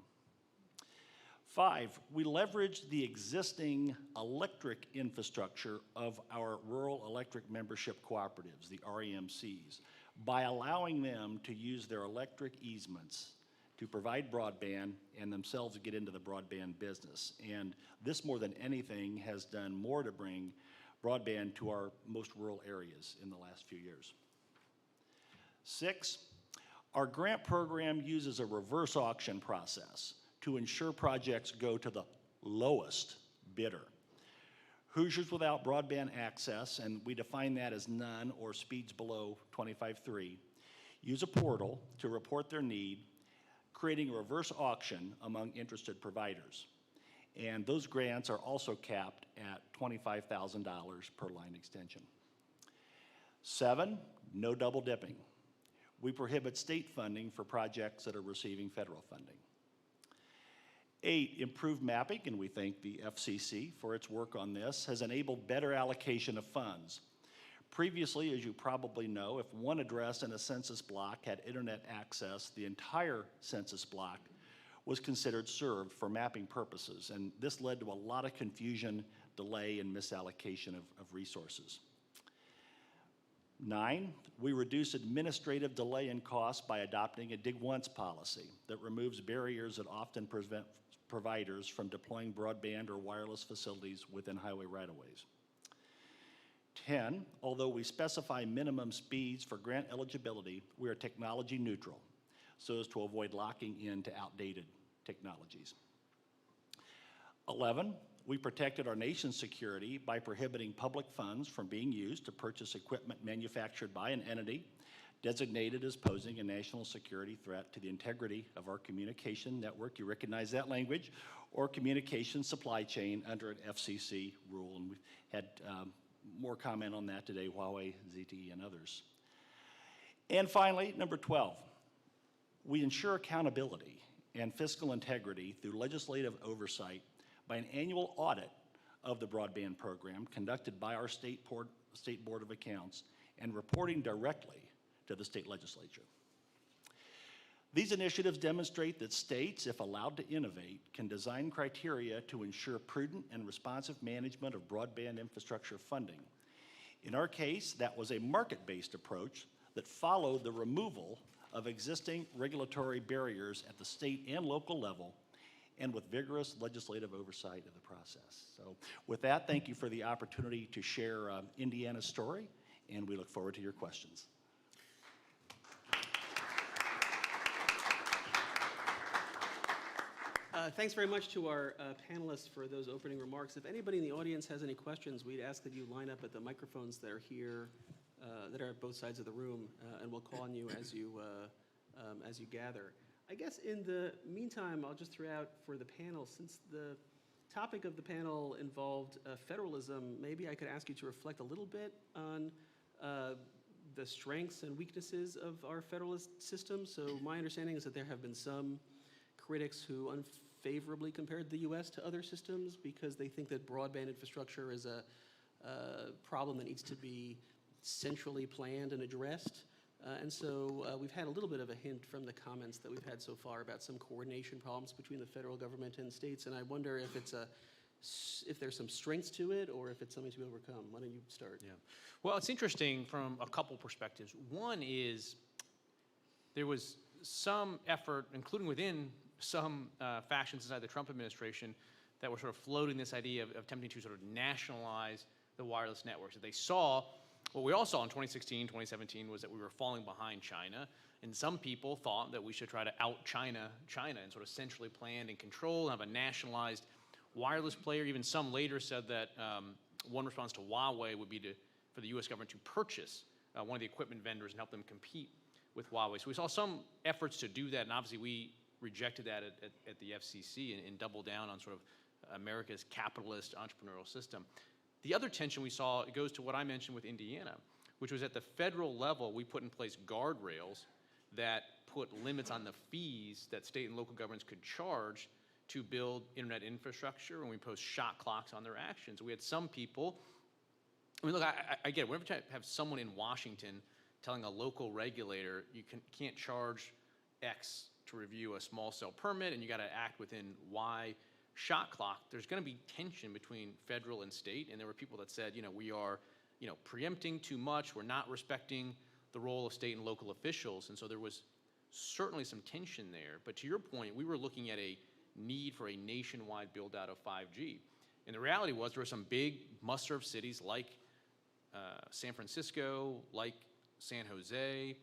5, we leverage the existing electric infrastructure of our rural electric membership cooperatives, the REMCs, by allowing them to use their electric easements to provide broadband and themselves get into the broadband business. And this, more than anything, has done more to bring broadband to our most rural areas in the last few years. 6, our grant program uses a reverse auction process to ensure projects go to the lowest bidder. Hoosiers without broadband access, and we define that as none or speeds below 25.3, use a portal to report their need, creating a reverse auction among interested providers. And those grants are also capped at $25,000 per line extension. 7, no double dipping. We prohibit state funding for projects that are receiving federal funding. 8, improved mapping, and we thank the FCC for its work on this, has enabled better allocation of funds. Previously, as you probably know, if one address in a census block had internet access, the entire census block was considered served for mapping purposes, and this led to a lot of confusion, delay, and misallocation of resources. 9, we reduce administrative delay and cost by adopting a dig once policy that removes barriers that often prevent providers from deploying broadband or wireless facilities within highway right-of-ways. 10, although we specify minimum speeds for grant eligibility, we are technology neutral so as to avoid locking into outdated technologies. 11, we protected our nation's security by prohibiting public funds from being used to purchase equipment manufactured by an entity designated as posing a national security threat to the integrity of our communication network, you recognize that language, or communication supply chain under an FCC rule. And we've had more comment on that today, Huawei, ZTE, and others. And finally, number 12, we ensure accountability and fiscal integrity through legislative oversight by an annual audit of the broadband program conducted by our State Board of Accounts and reporting directly to the state legislature. These initiatives demonstrate that states, if allowed to innovate, can design criteria to ensure prudent and responsive management of broadband infrastructure funding. In our case, that was a market-based approach that followed the removal of existing regulatory barriers at the state and local level and with vigorous legislative oversight of the process. So with that, thank you for the opportunity to share Indiana's story, and we look forward to your questions. Thanks very much to our panelists for those opening remarks. If anybody in the audience has any questions, we'd ask that you line up at the microphones that are here, that are at both sides of the room, and we'll call on you as you gather. I guess in the meantime, I'll just throw out for the panel, since the topic of the panel involved federalism, maybe I could ask you to reflect a little bit on the strengths and weaknesses of our federalist system. So my understanding is that there have been some critics who unfavorably compared the U.S. to other systems because they think that broadband infrastructure is a problem that needs to be centrally planned and addressed. And so we've had a little bit of a hint from the comments that we've had so far about some coordination problems between the federal government and states, and I wonder if if there's some strengths to it or if it's something to be overcome. Why don't you start? Yeah. Well, it's interesting from a couple perspectives. One is there was some effort, including within some factions inside the Trump administration, that were sort of floating this idea of attempting to sort of nationalize the wireless networks. That they saw, what we all saw in 2016, 2017, was that we were falling behind China, and some people thought that we should try to out-China China and sort of centrally planned and control and have a nationalized wireless player. Even some later said that one response to Huawei would be for the U.S. government to purchase one of the equipment vendors and help them compete with Huawei. So we saw some efforts to do that, and obviously we rejected that at the FCC and doubled down on sort of America's capitalist entrepreneurial system. The other tension we saw, it goes to what I mentioned with Indiana, which was at the federal level, we put in place guardrails that put limits on the fees that state and local governments could charge to build internet infrastructure, and we imposed shot clocks on their actions. We had some people, I mean, look, I get it. Whenever you have someone in Washington telling a local regulator you can't charge X to review a small cell permit and you got to act within Y shot clock, there's going to be tension between federal and state. And there were people that said, we are, preempting too much. We're not respecting the role of state and local officials. And so there was certainly some tension there. But to your point, we were looking at a need for a nationwide build out of 5G. And the reality was there were some big must-serve cities like San Francisco, like San Jose,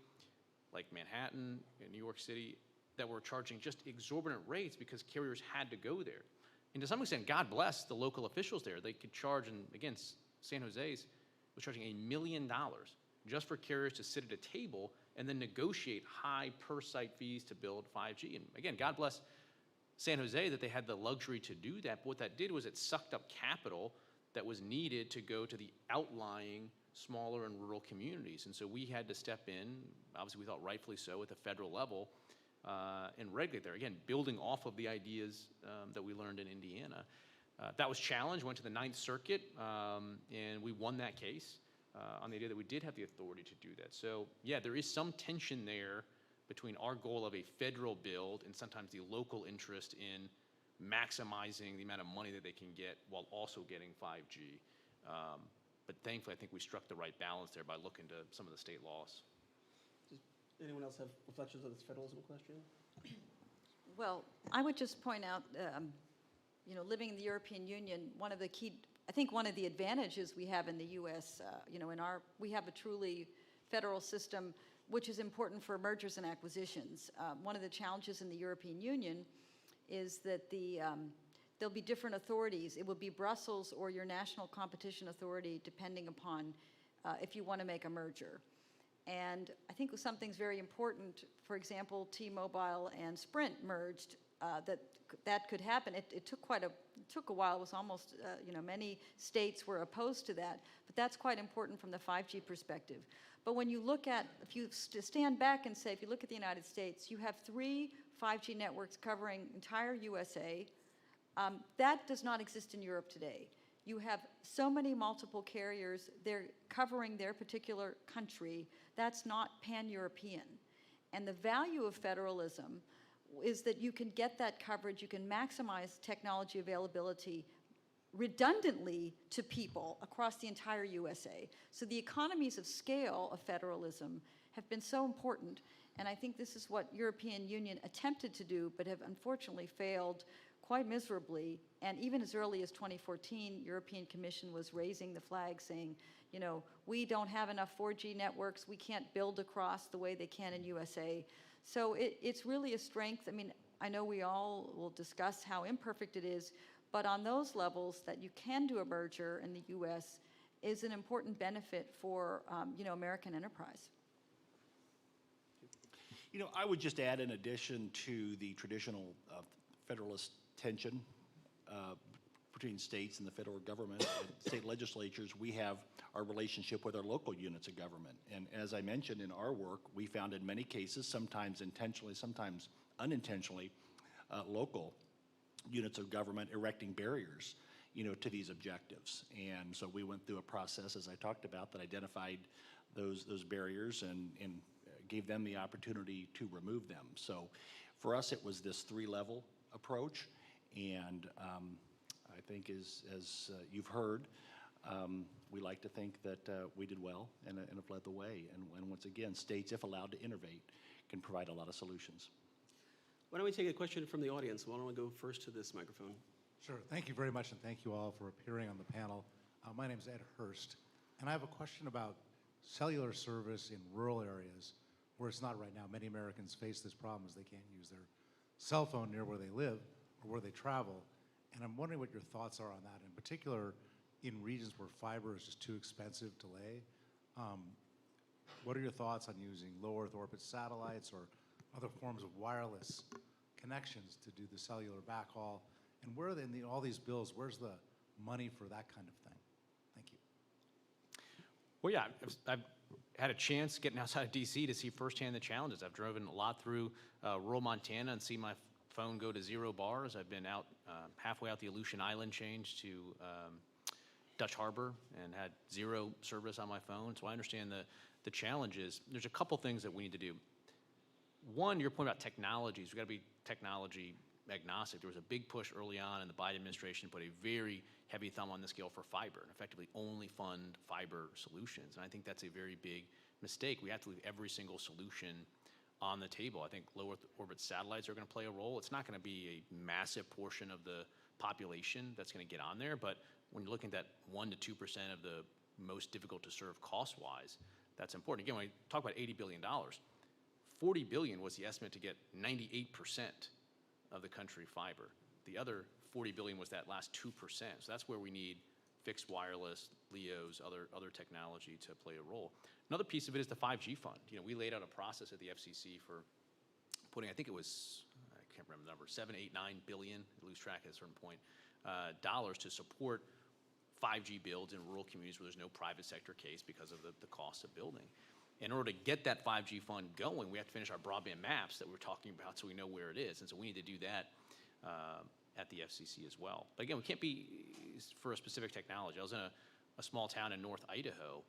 like Manhattan, and New York City, that were charging just exorbitant rates because carriers had to go there. And to some extent, God bless the local officials there. They could charge, and again, San Jose's was charging $1 million just for carriers to sit at a table and then negotiate high per-site fees to build 5G. And again, God bless San Jose that they had the luxury to do that. But what that did was it sucked up capital that was needed to go to the outlying smaller and rural communities. And so we had to step in, obviously we thought rightfully so, at the federal level, and regulate there. Again, building off of the ideas that we learned in Indiana. That was challenged, went to the Ninth Circuit, and we won that case on the idea that we did have the authority to do that. So yeah, there is some tension there between our goal of a federal build and sometimes the local interest in maximizing the amount of money that they can get while also getting 5G. But thankfully, I think we struck the right balance there by looking to some of the state laws. Does anyone else have reflections on this federalism question? Well, I would just point out, living in the European Union, one of the advantages we have in the U.S., we have a truly federal system, which is important for mergers and acquisitions. One of the challenges in the European Union is that there'll be different authorities. It will be Brussels or your national competition authority, depending upon if you want to make a merger. And I think something's very important. For example, T-Mobile and Sprint merged. That could happen. It took a while. It was almost many states were opposed to that. But that's quite important from the 5G perspective. But when you look at, if you stand back and say, if you look at the United States, you have 3 5G networks covering entire USA. That does not exist in Europe today. You have so many multiple carriers, they're covering their particular country. That's not pan-European. And the value of federalism is that you can get that coverage, you can maximize technology availability redundantly to people across the entire USA. So the economies of scale of federalism have been so important, and I think this is what European Union attempted to do, but have unfortunately failed quite miserably. And even as early as 2014, European Commission was raising the flag saying, you know, we don't have enough 4G networks, we can't build across the way they can in USA. So it's really a strength. I mean, I know we all will discuss how imperfect it is, but on those levels that you can do a merger in the US is an important benefit for, you know, American enterprise. You know, I would just add, in addition to the traditional Federalist tension between states and the federal government and state legislatures, we have our relationship with our local units of government. And as I mentioned in our work, we found in many cases, sometimes intentionally, sometimes unintentionally, local units of government erecting barriers, you know, to these objectives. And so we went through a process, as I talked about, that identified those barriers and gave them the opportunity to remove them. So for us, it was this three-level approach. And I think as you've heard, we like to think that we did well and have led the way. And once again, states, if allowed to innovate, can provide a lot of solutions. Why don't we take a question from the audience? Why don't we go first to this microphone? Sure. Thank you very much, and thank you all for appearing on the panel. My name is Ed Hurst, and I have a question about cellular service in rural areas where it's not right now. Many Americans face this problem as they can't use their cell phone near where they live or where they travel. And I'm wondering what your thoughts are on that, in particular in regions where fiber is just too expensive to lay. What are your thoughts on using low Earth orbit satellites or other forms of wireless connections to do the cellular backhaul? And where are they in all these bills, where's the money for that kind of thing? Thank you. Well, yeah, I've had a chance getting outside of DC to see firsthand the challenges. I've driven a lot through rural Montana and seen my phone go to 0 bars. I've been out halfway out the Aleutian Island change to Dutch Harbor and had 0 service on my phone. So I understand the challenges. There's a couple things that we need to do. One, your point about technologies, we've got to be technology agnostic. There was a big push early on, and the Biden administration put a very heavy thumb on the scale for fiber and effectively only fund fiber solutions. And I think that's a very big mistake. We have to leave every single solution on the table. I think low Earth orbit satellites are going to play a role. It's not going to be a massive portion of the population that's going to get on there, but when you're looking at that 1% to 2% of the most difficult to serve cost-wise, that's important. Again, when we talk about $80 billion, $40 billion was the estimate to get 98% of the country fiber. The other $40 billion was that last 2%. So that's where we need fixed wireless, LEOs, other technology to play a role. Another piece of it is the 5G fund. You know, we laid out a process at the FCC for putting, I think it was, I can't remember the number, 7, 8, 9 billion, I lose track at a certain point, dollars to support 5G builds in rural communities where there's no private sector case because of the cost of building. In order to get that 5G fund going, we have to finish our broadband maps that we're talking about so we know where it is. And so we need to do that at the FCC as well. But again, we can't be for a specific technology. I was in a small town in North Idaho,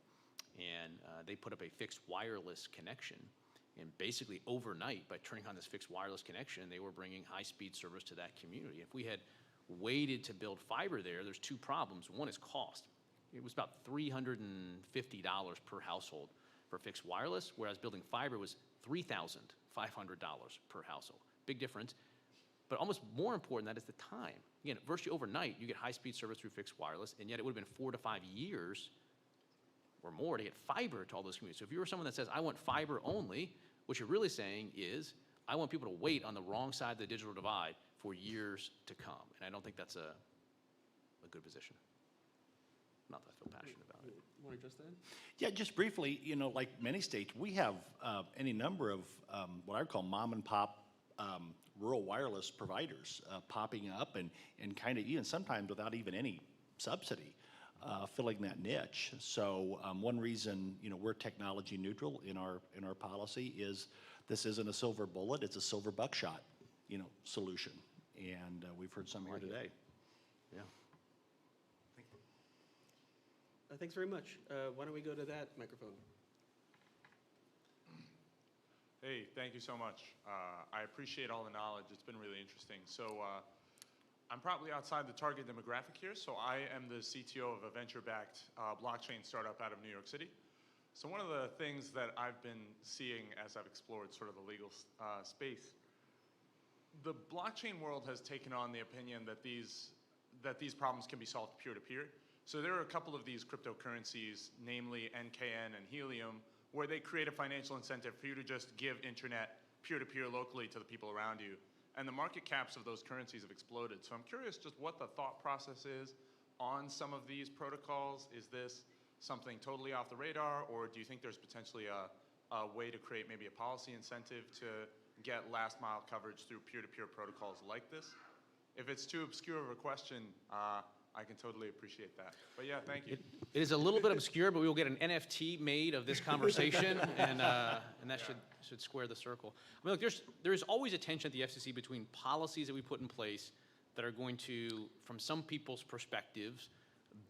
and they put up a fixed wireless connection. And basically overnight, by turning on this fixed wireless connection, they were bringing high-speed service to that community. If we had waited to build fiber there's 2 problems. One is cost. It was about $350 per household for fixed wireless, whereas building fiber was $3,500 per household. Big difference. But almost more important than that is the time. Again, virtually overnight, you get high-speed service through fixed wireless, and yet it would have been 4 to 5 years or more to get fiber to all those communities. So if you were someone that says, I want fiber only, what you're really saying is, I want people to wait on the wrong side of the digital divide for years to come. And I don't think that's a good position. Not that I feel passionate about it. Want to address that? Yeah, just briefly, you know, like many states, we have any number of what I would call mom and pop rural wireless providers popping up and kind of even sometimes without even any subsidy filling that niche. So one reason, you know, we're technology neutral in our policy is this isn't a silver bullet, it's a silver buckshot, you know, solution. And we've heard some here today. Yeah. Thanks very much. Why don't we go to that microphone? Hey, thank you so much. I appreciate all the knowledge. It's been really interesting. So I'm probably outside the target demographic here. So I am the CTO of a venture-backed blockchain startup out of New York City. So one of the things that I've been seeing as I've explored sort of the legal space, the blockchain world has taken on the opinion that these problems can be solved peer-to-peer. So there are a couple of these cryptocurrencies, namely NKN and Helium, where they create a financial incentive for you to just give internet peer-to-peer locally to the people around you. And the market caps of those currencies have exploded. So I'm curious just what the thought process is on some of these protocols. Is this something totally off the radar, or do you think there's potentially a way to create maybe a policy incentive to get last mile coverage through peer-to-peer protocols like this? If it's too obscure of a question, I can totally appreciate that. But yeah, thank you. It is a little bit obscure, but we will get an NFT made of this conversation, and that should square the circle. I mean, look, there is always a tension at the FCC between policies that we put in place that are going to, from some people's perspectives,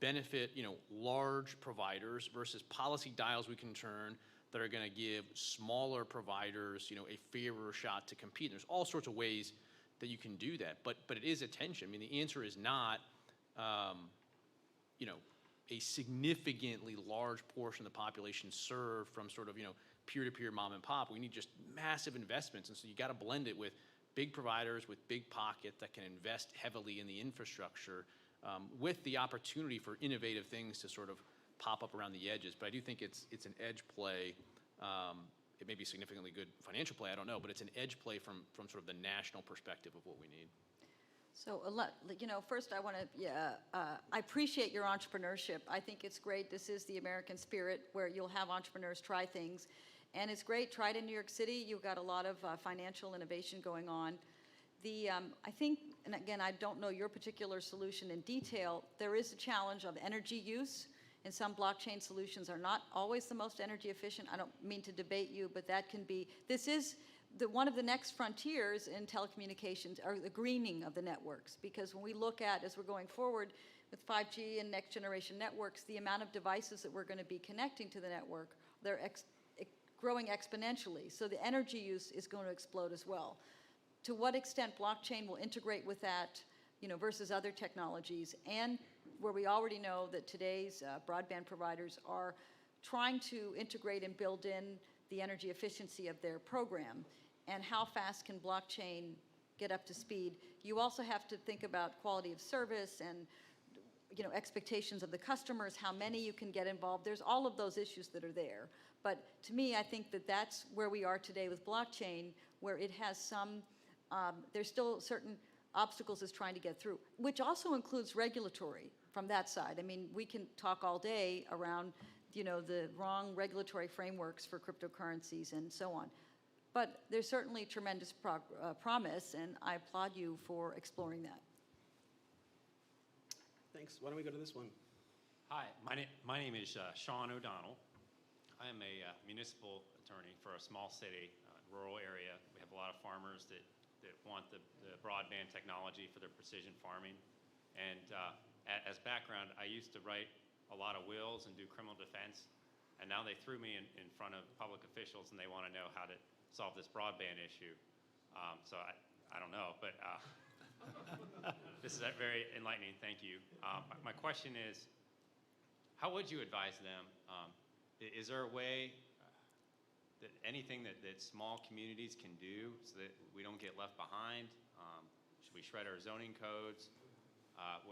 benefit large providers versus policy dials we can turn that are going to give smaller providers a fairer shot to compete. There's all sorts of ways that you can do that, but it is a tension. I mean, the answer is not a significantly large portion of the population served from sort of peer-to-peer mom and pop. We need just massive investments, and so you got to blend it with big providers with big pockets that can invest heavily in the infrastructure, with the opportunity for innovative things to sort of pop up around the edges. But I do think it's an edge play. It may be significantly good financial play, I don't know, but it's an edge play from sort of the national perspective of what we need. So, first I want to, I appreciate your entrepreneurship. I think it's great. This is the American spirit where you'll have entrepreneurs try things. And it's great. Try it in New York City. You've got a lot of financial innovation going on. I think, and again, I don't know your particular solution in detail, there is a challenge of energy use. And some blockchain solutions are not always the most energy efficient. I don't mean to debate you, but that can be, this is one of the next frontiers in telecommunications, or the greening of the networks. Because when we look at, as we're going forward with 5G and next generation networks, the amount of devices that we're going to be connecting to the network, they're growing exponentially. So the energy use is going to explode as well. To what extent blockchain will integrate with that, versus other technologies, and where we already know that today's broadband providers are trying to integrate and build in the energy efficiency of their program, and how fast can blockchain get up to speed. You also have to think about quality of service and expectations of the customers, how many you can get involved. There's all of those issues that are there. But to me, I think that that's where we are today with blockchain, where it has some, there's still certain obstacles it's trying to get through, which also includes regulatory from that side. I mean, we can talk all day around the wrong regulatory frameworks for cryptocurrencies and so on. But there's certainly tremendous promise, and I applaud you for exploring that. Thanks. Why don't we go to this one? Hi, my name is Sean O'Donnell. I am a municipal attorney for a small city, rural area. We have a lot of farmers that want the broadband technology for their precision farming. And as background, I used to write a lot of wills and do criminal defense. And now they threw me in front of public officials, and they want to know how to solve this broadband issue. So I don't know, but this is very enlightening. Thank you. My question is, how would you advise them? Is there a way that anything that small communities can do so that we don't get left behind? Should we shred our zoning codes?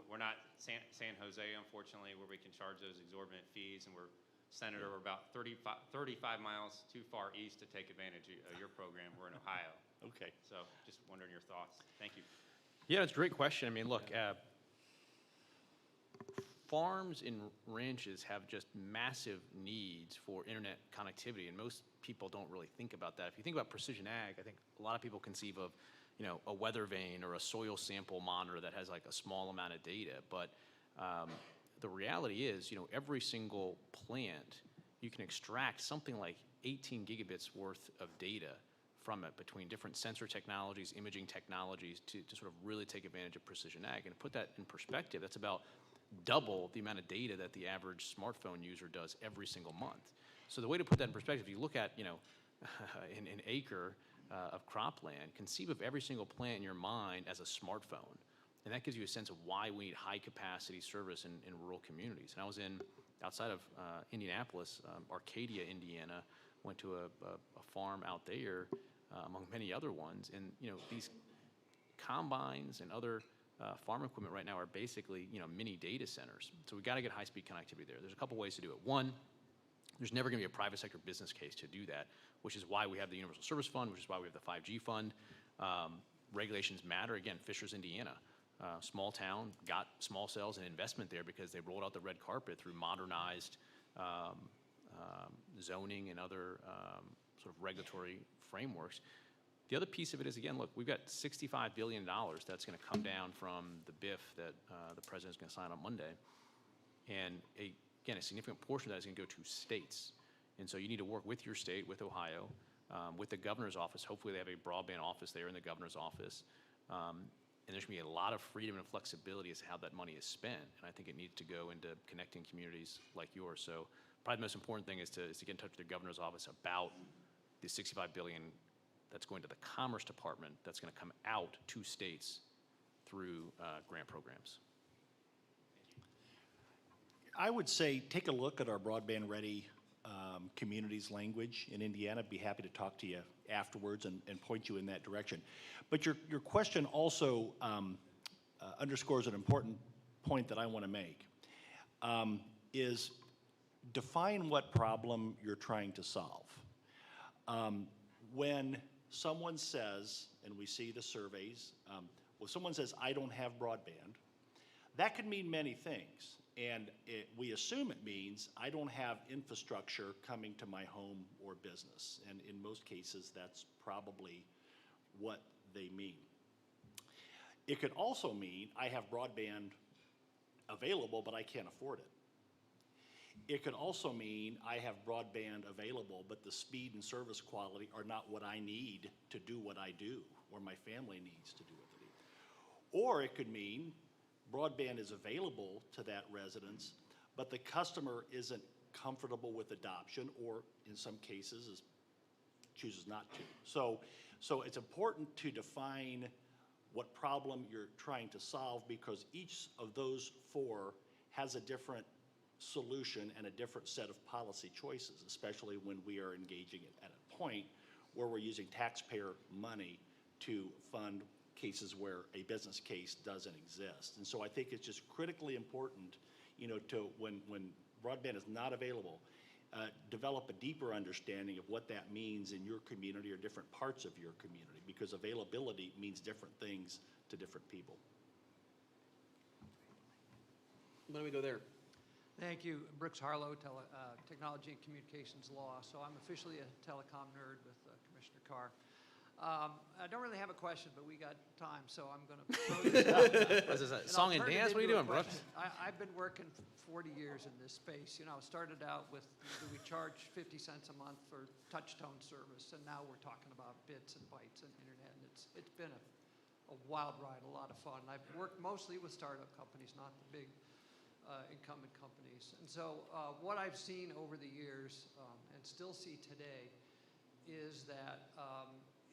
We're not San Jose, unfortunately, where we can charge those exorbitant fees, and we're centered over about 35 miles too far east to take advantage of your program. We're in Ohio. Okay. So just wondering your thoughts. Thank you. Yeah, it's a great question. I mean, look, farms and ranches have just massive needs for internet connectivity, and most people don't really think about that. If you think about precision ag, I think a lot of people conceive of, a weather vane or a soil sample monitor that has like a small amount of data. But the reality is, every single plant, you can extract something like 18 gigabits worth of data from it between different sensor technologies, imaging technologies to sort of really take advantage of precision ag. And to put that in perspective, that's about double the amount of data that the average smartphone user does every single month. So the way to put that in perspective, if you look at, an acre of cropland, conceive of every single plant in your mind as a smartphone. And that gives you a sense of why we need high capacity service in rural communities. And I was outside of Indianapolis, Arcadia, Indiana, went to a farm out there, among many other ones. And, these combines and other farm equipment right now are basically, mini data centers. So we've got to get high-speed connectivity there. There's a couple ways to do it. One, there's never going to be a private sector business case to do that, which is why we have the Universal Service Fund, which is why we have the 5G Fund. Regulations matter. Again, Fishers, Indiana, small town, got small cells and investment there because they rolled out the red carpet through modernized zoning and other sort of regulatory frameworks. The other piece of it is, again, look, we've got $65 billion that's going to come down from the BIF that the president's going to sign on Monday. And again, a significant portion of that is going to go to states. And so you need to work with your state, with Ohio, with the governor's office. Hopefully they have a broadband office there in the governor's office. And there's going to be a lot of freedom and flexibility as to how that money is spent. And I think it needs to go into connecting communities like yours. So probably the most important thing is to get in touch with the governor's office about the $65 billion that's going to the Commerce Department that's going to come out to states through grant programs. I would say take a look at our broadband ready communities language in Indiana. I'd be happy to talk to you afterwards and point you in that direction. But your question also underscores an important point that I want to make, is define what problem you're trying to solve. When someone says, and we see the surveys, when someone says, I don't have broadband, that could mean many things. And we assume it means I don't have infrastructure coming to my home or business. And in most cases, that's probably what they mean. It could also mean I have broadband available, but I can't afford it. It could also mean I have broadband available, but the speed and service quality are not what I need to do what I do, or my family needs to do what they do. Or it could mean broadband is available to that residence, but the customer isn't comfortable with adoption, or in some cases chooses not to. So it's important to define what problem you're trying to solve, because each of those four has a different solution and a different set of policy choices, especially when we are engaging at a point where we're using taxpayer money to fund cases where a business case doesn't exist. And so I think it's just critically important, to when broadband is not available, develop a deeper understanding of what that means in your community or different parts of your community, because availability means different things to different people. Why don't we go there? Thank you. Brooks Harlow, Technology and Communications Law. So I'm officially a telecom nerd with Commissioner Carr. I don't really have a question, but we got time, so I'm going to throw this out. What is that, song and dance? What are you doing, Brooks? I've been working 40 years in this space. Started out with, do we charge 50 cents a month for touch tone service, and now we're talking about bits and bytes and internet, and it's been a wild ride, a lot of fun. I've worked mostly with startup companies, not the big incumbent companies. And so what I've seen over the years and still see today is that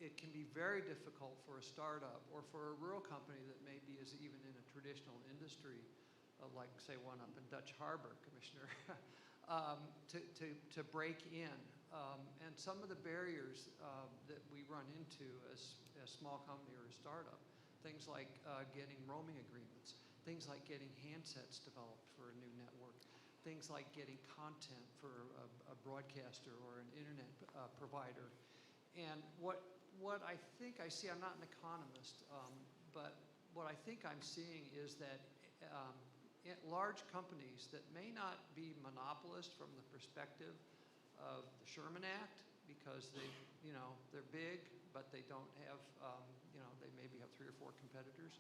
it can be very difficult for a startup or for a rural company that maybe is even in a traditional industry, like say one up in Dutch Harbor, Commissioner, to break in. And some of the barriers that we run into as a small company or a startup, things like getting roaming agreements, things like getting handsets developed for a new network, things like getting content for a broadcaster or an internet provider. And what I think I see, I'm not an economist, but what I think I'm seeing is that large companies that may not be monopolists from the perspective of the Sherman Act, because they're big, but they don't have, they maybe have 3 or 4 competitors.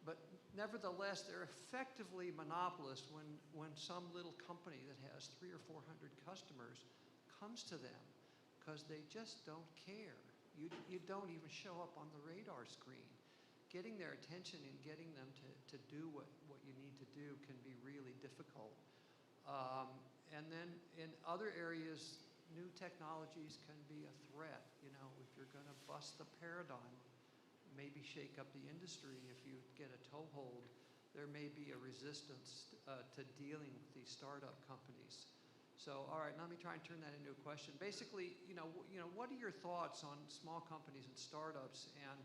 But nevertheless, they're effectively monopolists when some little company that has 300 or 400 customers comes to them, because they just don't care. You don't even show up on the radar screen. Getting their attention and getting them to do what you need to do can be really difficult. And then in other areas, new technologies can be a threat. If you're going to bust the paradigm, maybe shake up the industry, if you get a toehold, there may be a resistance to dealing with these startup companies. So, all right, let me try and turn that into a question. Basically, what are your thoughts on small companies and startups, and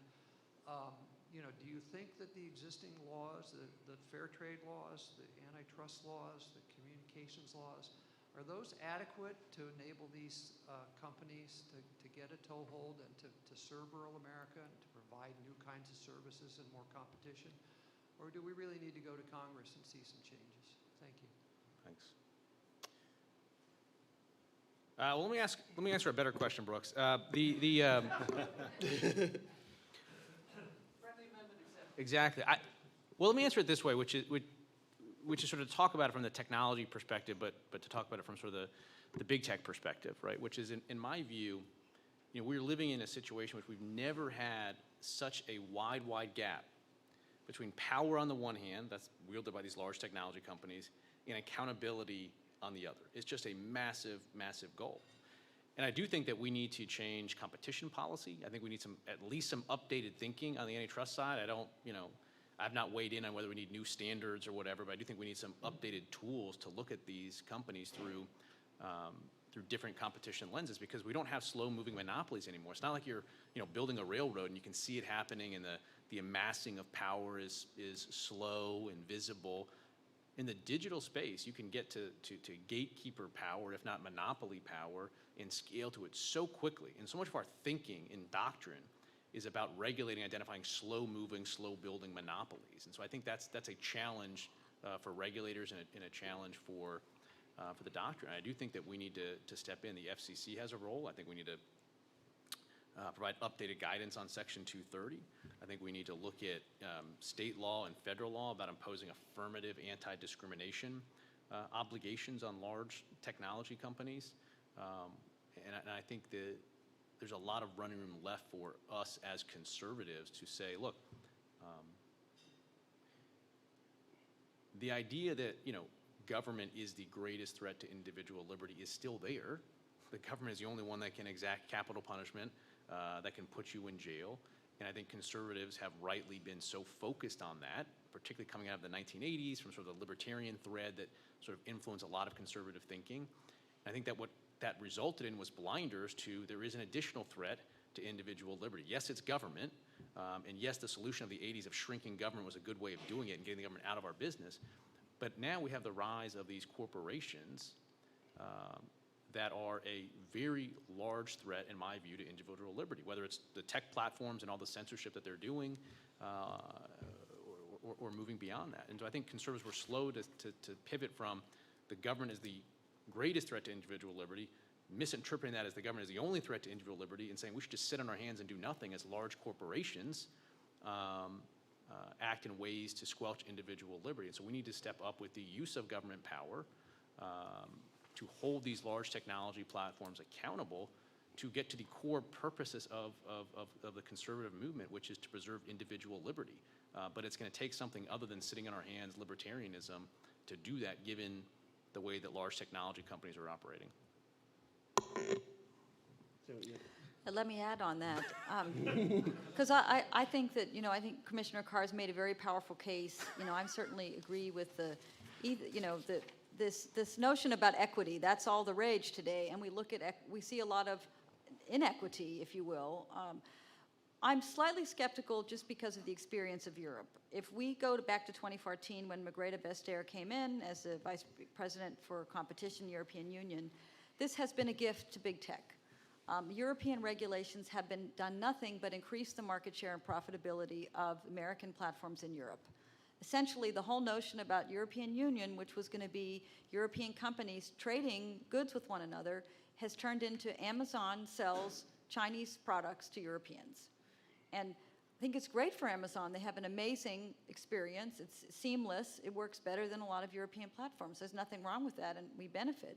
do you think that the existing laws, the fair trade laws, the antitrust laws, the communications laws, are those adequate to enable these companies to get a toehold and to serve rural America and to provide new kinds of services and more competition? Or do we really need to go to Congress and see some changes? Thank you. Thanks. Well, let me answer a better question, Brooks. Exactly. Well, let me answer it this way, which is sort of talk about it from the technology perspective, but to talk about it from sort of the big tech perspective, right? Which is, in my view, we're living in a situation which we've never had such a wide gap between power on the one hand, that's wielded by these large technology companies, and accountability on the other. It's just a massive goal. And I do think that we need to change competition policy. I think we need at least some updated thinking on the antitrust side. I've not weighed in on whether we need new standards or whatever, but I do think we need some updated tools to look at these companies through different competition lenses, because we don't have slow-moving monopolies anymore. It's not like you're building a railroad and you can see it happening, and the amassing of power is slow and visible. In the digital space, you can get to gatekeeper power, if not monopoly power, and scale to it so quickly. And so much of our thinking in doctrine is about regulating, identifying slow-moving, slow-building monopolies. And so I think that's a challenge for regulators and a challenge for the doctrine. I do think that we need to step in. The FCC has a role. I think we need to provide updated guidance on Section 230. I think we need to look at state law and federal law about imposing affirmative anti-discrimination obligations on large technology companies. And I think that there's a lot of running room left for us as conservatives to say, look, the idea that government is the greatest threat to individual liberty is still there. The government is the only one that can exact capital punishment, that can put you in jail. And I think conservatives have rightly been so focused on that, particularly coming out of the 1980s, from sort of the libertarian thread that sort of influenced a lot of conservative thinking. And I think that what that resulted in was blinders to there is an additional threat to individual liberty. Yes, it's government, and yes, the solution of the 80s of shrinking government was a good way of doing it and getting the government out of our business. But now we have the rise of these corporations that are a very large threat, in my view, to individual liberty, whether it's the tech platforms and all the censorship that they're doing, or moving beyond that. And so I think conservatives were slow to pivot from the government is the greatest threat to individual liberty, misinterpreting that as the government is the only threat to individual liberty, and saying we should just sit on our hands and do nothing as large corporations act in ways to squelch individual liberty. And so we need to step up with the use of government power to hold these large technology platforms accountable to get to the core purposes of the conservative movement, which is to preserve individual liberty. But it's going to take something other than sitting on our hands, libertarianism, to do that, given the way that large technology companies are operating. Let me add on that, because I think that, I think Commissioner Carr's made a very powerful case. I certainly agree with this notion about equity. That's all the rage today, and we see a lot of inequity, if you will. I'm slightly skeptical just because of the experience of Europe. If we go back to 2014, when Margrethe Vestager came in as the Vice President for Competition, European Union, this has been a gift to big tech. European regulations have done nothing but increase the market share and profitability of American platforms in Europe. Essentially, the whole notion about European Union, which was going to be European companies trading goods with one another, has turned into Amazon sells Chinese products to Europeans. And I think it's great for Amazon. They have an amazing experience. It's seamless. It works better than a lot of European platforms. There's nothing wrong with that, and we benefit.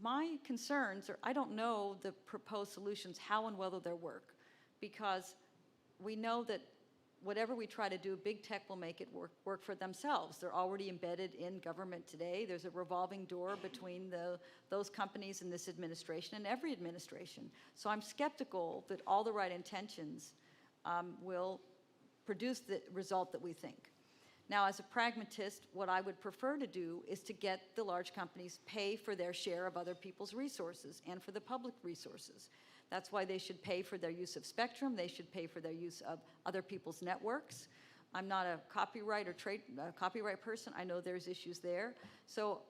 My concerns are, I don't know the proposed solutions, how and whether they'll work, because we know that whatever we try to do, big tech will make it work for themselves. They're already embedded in government today. There's a revolving door between those companies and this administration and every administration. So I'm skeptical that all the right intentions will produce the result that we think. Now, as a pragmatist, what I would prefer to do is to get the large companies pay for their share of other people's resources and for the public resources. That's why they should pay for their use of spectrum. They should pay for their use of other people's networks. I'm not a copyright or copyright person. I know there's issues there. So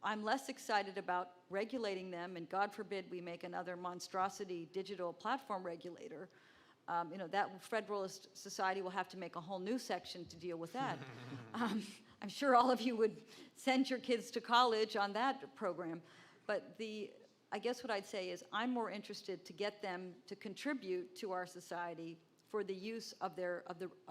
I'm less excited about regulating them, and God forbid we make another monstrosity digital platform regulator. That Federalist Society will have to make a whole new section to deal with that. I'm sure all of you would send your kids to college on that program. But I guess what I'd say is I'm more interested to get them to contribute to our society for the use of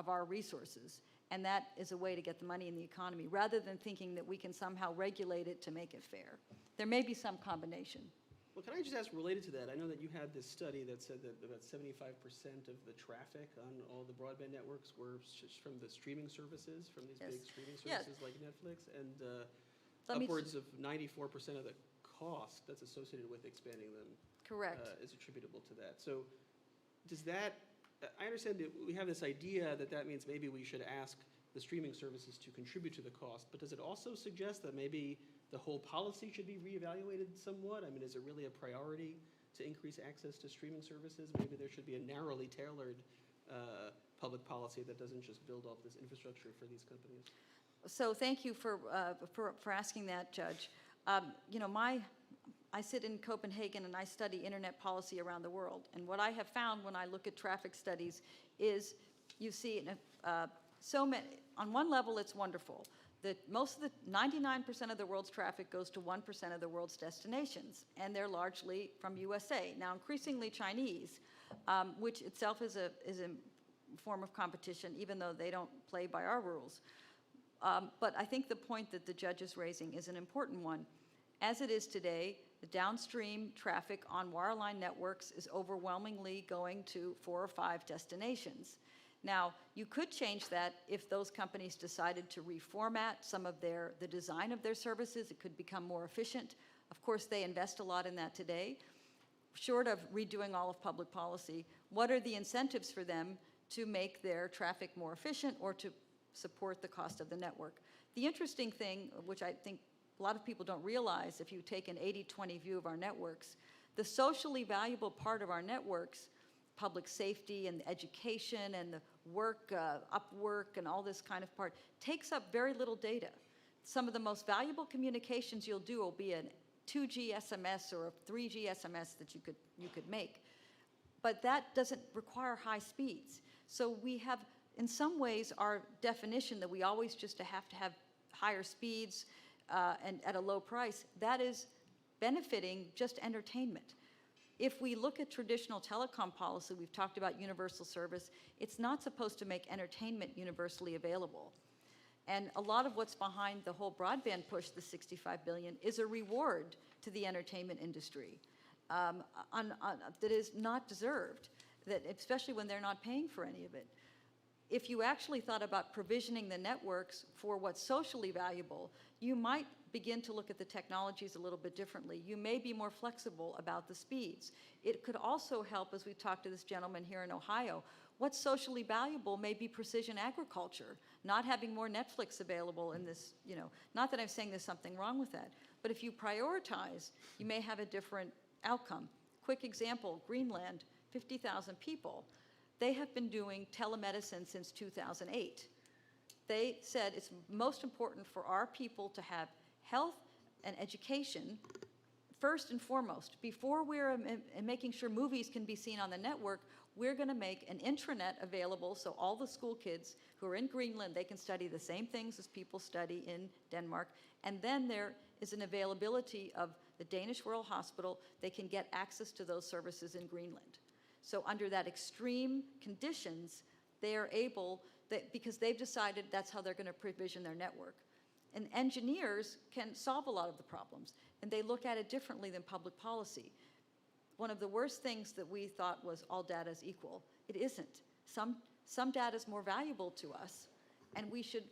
our resources. And that is a way to get the money in the economy, rather than thinking that we can somehow regulate it to make it fair. There may be some combination. Well, can I just ask, related to that, I know that you had this study that said that about 75% of the traffic on all the broadband networks were from the streaming services, from these Yes. big streaming Yeah. services like Netflix, and Let me upwards of 94% of the cost that's associated with expanding them Correct. is attributable to that. So does that, I understand that we have this idea that that means maybe we should ask the streaming services to contribute to the cost, but does it also suggest that maybe the whole policy should be reevaluated somewhat? I mean, is it really a priority to increase access to streaming services? Maybe there should be a narrowly tailored public policy that doesn't just build off this infrastructure for these companies. So thank you for asking that, Judge. I sit in Copenhagen and I study internet policy around the world. And what I have found when I look at traffic studies is you see so many, on one level it's wonderful. That most of the 99% of the world's traffic goes to 1% of the world's destinations, and they're largely from USA. Now, increasingly Chinese, which itself is a form of competition, even though they don't play by our rules. But I think the point that the judge is raising is an important one. As it is today, the downstream traffic on wireline networks is overwhelmingly going to 4 or 5 destinations. Now, you could change that if those companies decided to reformat some of the design of their services. It could become more efficient. Of course, they invest a lot in that today. Short of redoing all of public policy, what are the incentives for them to make their traffic more efficient or to support the cost of the network? The interesting thing, which I think a lot of people don't realize if you take an 80-20 view of our networks, the socially valuable part of our networks, public safety and education and the work, Upwork and all this kind of part, takes up very little data. Some of the most valuable communications you'll do will be a 2G SMS or a 3G SMS that you could make. But that doesn't require high speeds. So we have, in some ways, our definition that we always just have to have higher speeds and at a low price, that is benefiting just entertainment. If we look at traditional telecom policy, we've talked about universal service, it's not supposed to make entertainment universally available. And a lot of what's behind the whole broadband push, the $65 billion, is a reward to the entertainment industry that is not deserved, that especially when they're not paying for any of it. If you actually thought about provisioning the networks for what's socially valuable, you might begin to look at the technologies a little bit differently. You may be more flexible about the speeds. It could also help, as we talked to this gentleman here in Ohio, what's socially valuable may be precision agriculture, not having more Netflix available in this, not that I'm saying there's something wrong with that, but if you prioritize, you may have a different outcome. Quick example, Greenland, 50,000 people. They have been doing telemedicine since 2008. They said it's most important for our people to have health and education first and foremost. Before we're making sure movies can be seen on the network, we're going to make an intranet available so all the school kids who are in Greenland, they can study the same things as people study in Denmark. And then there is an availability of the Danish Royal Hospital. They can get access to those services in Greenland. So under that extreme conditions, they are able, because they've decided that's how they're going to provision their network. And engineers can solve a lot of the problems, and they look at it differently than public policy. One of the worst things that we thought was all data is equal. It isn't. Some data is more valuable to us, and we should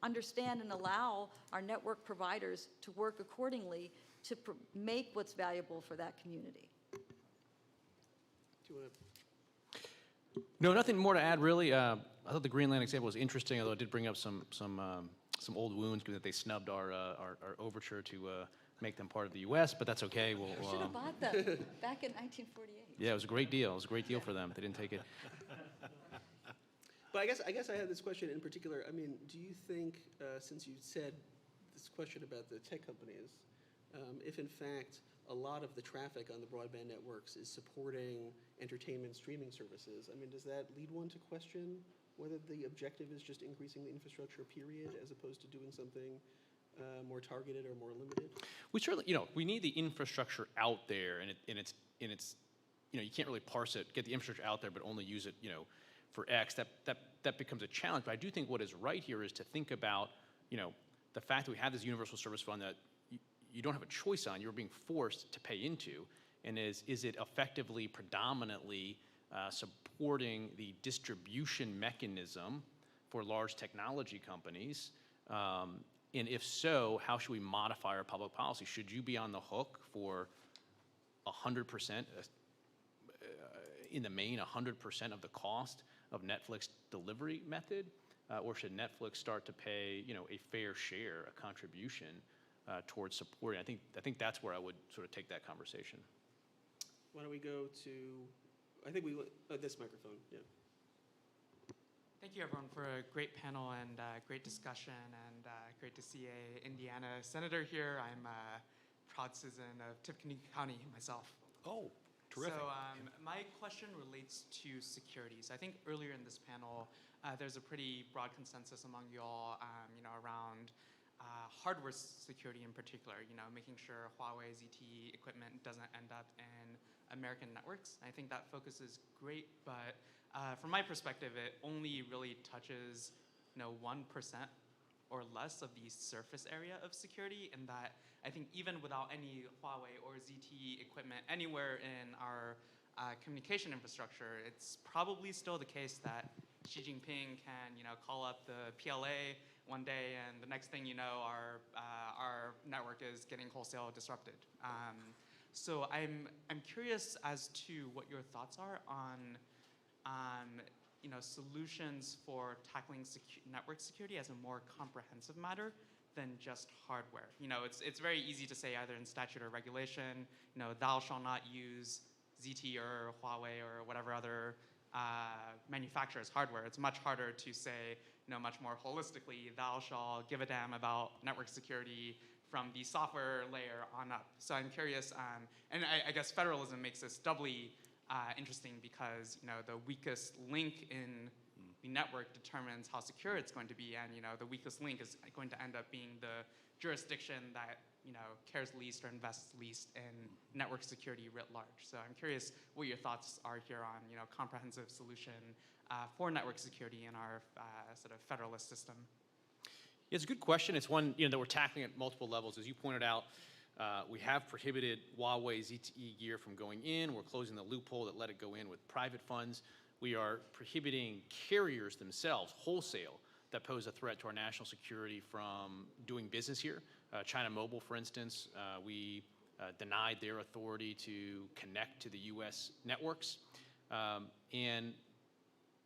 understand and allow our network providers to work accordingly to make what's valuable for that community. Do you want to? No, nothing more to add, really. thought the Greenland example was interesting, although it did bring up some old wounds, given that they snubbed our overture to make them part of the U.S., but that's okay. We'll, You should have bought them back in 1948. yeah, it was a great deal. It was a great deal for them. They didn't take it. But I guess I had this question in particular. I mean, do you think, since you said this question about the tech companies, if in fact a lot of the traffic on the broadband networks is supporting entertainment streaming services, I mean, does that lead one to question whether the objective is just increasing the infrastructure period as opposed to doing something more targeted or more limited? We certainly, we need the infrastructure out there, and it's, you can't really parse it, get the infrastructure out there, but only use it, for X. That becomes a challenge. But I do think what is right here is to think about, the fact that we have this universal service fund that you don't have a choice on, you're being forced to pay into, and is it effectively, predominantly supporting the distribution mechanism for large technology companies? And if so, how should we modify our public policy? Should you be on the hook for 100%, in the main, 100% of the cost of Netflix delivery method? Or should Netflix start to pay, a fair share, a contribution towards supporting? I think that's where I would sort of take that conversation. Why don't we go to, I think this microphone, yeah. Thank you, everyone, for a great panel and great discussion, and great to see a Indiana senator here. I'm a proud citizen of Tippecanoe County myself. Oh, terrific. So my question relates to securities. I think earlier in this panel, there's a pretty broad consensus among you all, around hardware security in particular, making sure Huawei ZTE equipment doesn't end up in American networks. I think that focus is great, but from my perspective, it only really touches 1% or less of the surface area of security, and that I think even without any Huawei or ZTE equipment anywhere in our communication infrastructure, it's probably still the case that Xi Jinping can call up the PLA one day, and the next thing you know, our network is getting wholesale disrupted. So I'm curious as to what your thoughts are on solutions for tackling network security as a more comprehensive matter than just hardware. It's very easy to say either in statute or regulation, thou shalt not use ZTE or Huawei or whatever other manufacturer's hardware. It's much harder to say, much more holistically, thou shalt give a damn about network security from the software layer on up. So I'm curious, and I guess federalism makes this doubly interesting because the weakest link in the network determines how secure it's going to be, and the weakest link is going to end up being the jurisdiction that cares least or invests least in network security writ large. So I'm curious what your thoughts are here on comprehensive solution for network security in our sort of federalist system. Yeah, it's a good question. It's one that we're tackling at multiple levels. As you pointed out, we have prohibited Huawei ZTE gear from going in. We're closing the loophole that let it go in with private funds. We are prohibiting carriers themselves, wholesale, that pose a threat to our national security from doing business here. China Mobile, for instance, we denied their authority to connect to the U.S. networks. And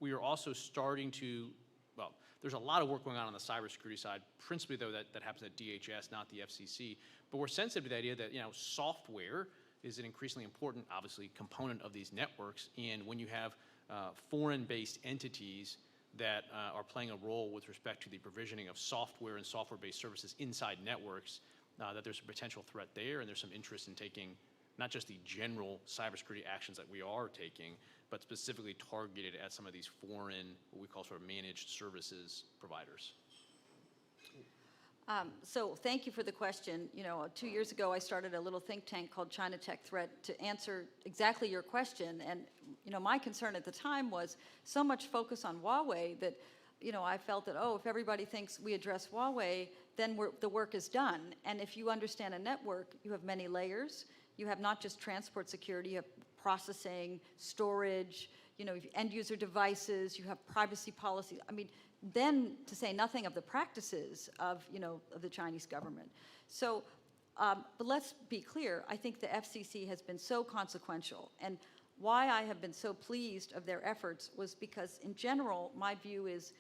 we are also starting to, well, there's a lot of work going on the cybersecurity side, principally, though, that happens at DHS, not the FCC. But we're sensitive to the idea that, software is an increasingly important, obviously, component of these networks. And when you have foreign-based entities that are playing a role with respect to the provisioning of software and software-based services inside networks, that there's a potential threat there, and there's some interest in taking not just the general cybersecurity actions that we are taking, but specifically targeted at some of these foreign, what we call sort of managed services providers. So thank you for the question. 2 years ago, I started a little think tank called China Tech Threat to answer exactly your question. And, my concern at the time was so much focus on Huawei that, I felt that, if everybody thinks we address Huawei, then the work is done. And if you understand a network, you have many layers. You have not just transport security, you have processing, storage, end user devices, you have privacy policy. I mean, then to say nothing of the practices of the Chinese government. So, but let's be clear, I think the FCC has been so consequential. And Why I have been so pleased of their efforts was because, in general, my view is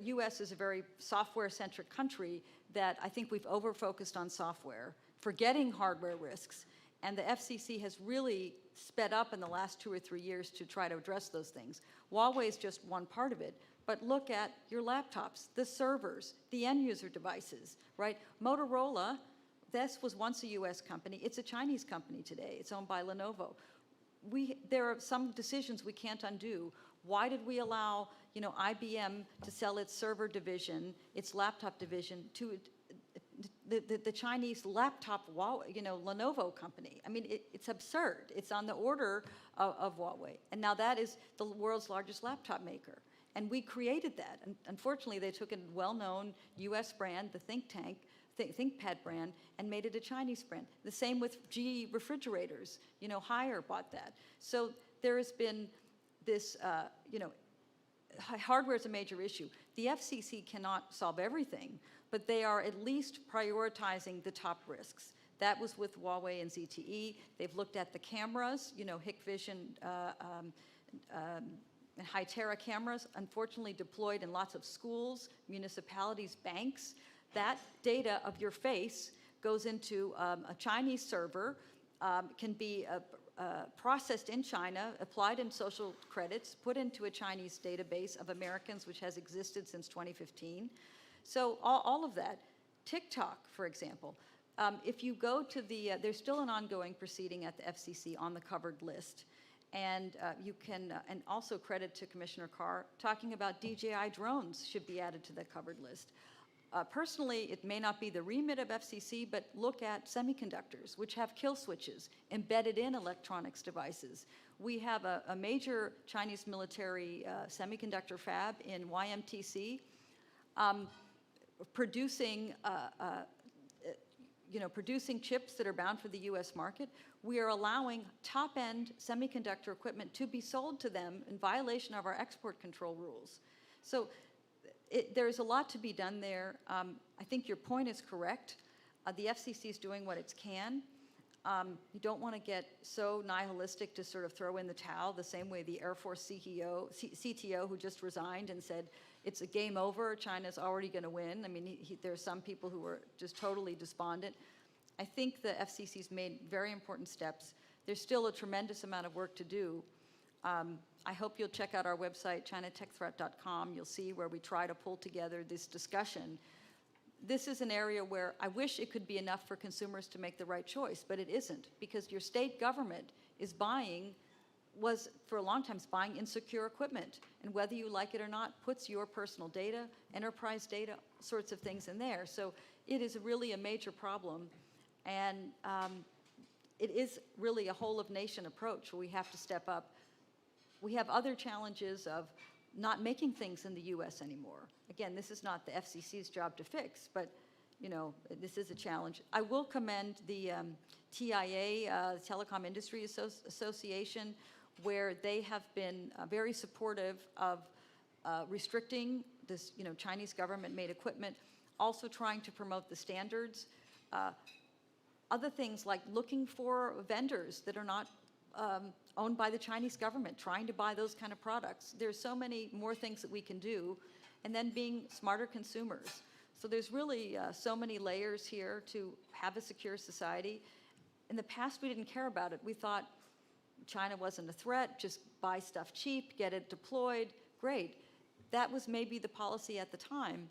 U.S. is a very software-centric country that I think we've over-focused on software, forgetting hardware risks, and the FCC has really sped up in the last 2 or 3 years to try to address those things. Huawei is just one part of it, but look at your laptops, the servers, the end-user devices, right? Motorola, this was once a U.S. company. It's a Chinese company today. It's owned by Lenovo. There are some decisions we can't undo. Why did we allow, IBM to sell its server division, its laptop division, to the Chinese laptop, Lenovo company? I mean, it's absurd. It's on the order of Huawei. And now that is the world's largest laptop maker. And we created that. And unfortunately, they took a well-known U.S. brand, the ThinkPad brand, and made it a Chinese brand. The same with GE refrigerators. Haier bought that. So there has been this, hardware is a major issue. The FCC cannot solve everything, but they are at least prioritizing the top risks. That was with Huawei and ZTE. They've looked at the cameras, Hikvision and Hytera cameras, unfortunately deployed in lots of schools, municipalities, banks. That data of your face goes into a Chinese server, can be processed in China, applied in social credits, put into a Chinese database of Americans, which has existed since 2015. So all of that. TikTok, for example. If you go to there's still an ongoing proceeding at the FCC on the covered list. And you can, and also credit to Commissioner Carr, talking about DJI drones should be added to the covered list. Personally, it may not be the remit of FCC, but look at semiconductors, which have kill switches embedded in electronics devices. We have a major Chinese military semiconductor fab in YMTC producing producing chips that are bound for the U.S. market. We are allowing top-end semiconductor equipment to be sold to them in violation of our export control rules. So there's a lot to be done there. I think your point is correct. The FCC is doing what it can. You don't want to get so nihilistic to sort of throw in the towel the same way the Air Force CTO who just resigned and said, it's a game over, China's already going to win. I mean, there are some people who were just totally despondent. I think the FCC's made very important steps. There's still a tremendous amount of work to do. I hope you'll check out our website, chinatechthreat.com. You'll see where we try to pull together this discussion. This is an area where I wish it could be enough for consumers to make the right choice, but it isn't, because your state government was for a long time buying insecure equipment, and whether you like it or not, puts your personal data, enterprise data, sorts of things in there. So it is really a major problem, and it is really a whole-of-nation approach where we have to step up. We have other challenges of not making things in the U.S. anymore. Again, this is not the FCC's job to fix, but this is a challenge. I will commend the TIA, Telecom Industry Association, where they have been very supportive of restricting this, Chinese government-made equipment, also trying to promote the standards. Other things like looking for vendors that are not owned by the Chinese government, trying to buy those kind of products. There's so many more things that we can do, and then being smarter consumers. So there's really so many layers here to have a secure society. In the past, we didn't care about it. We thought China wasn't a threat, just buy stuff cheap, get it deployed, great. That was maybe the policy at the time.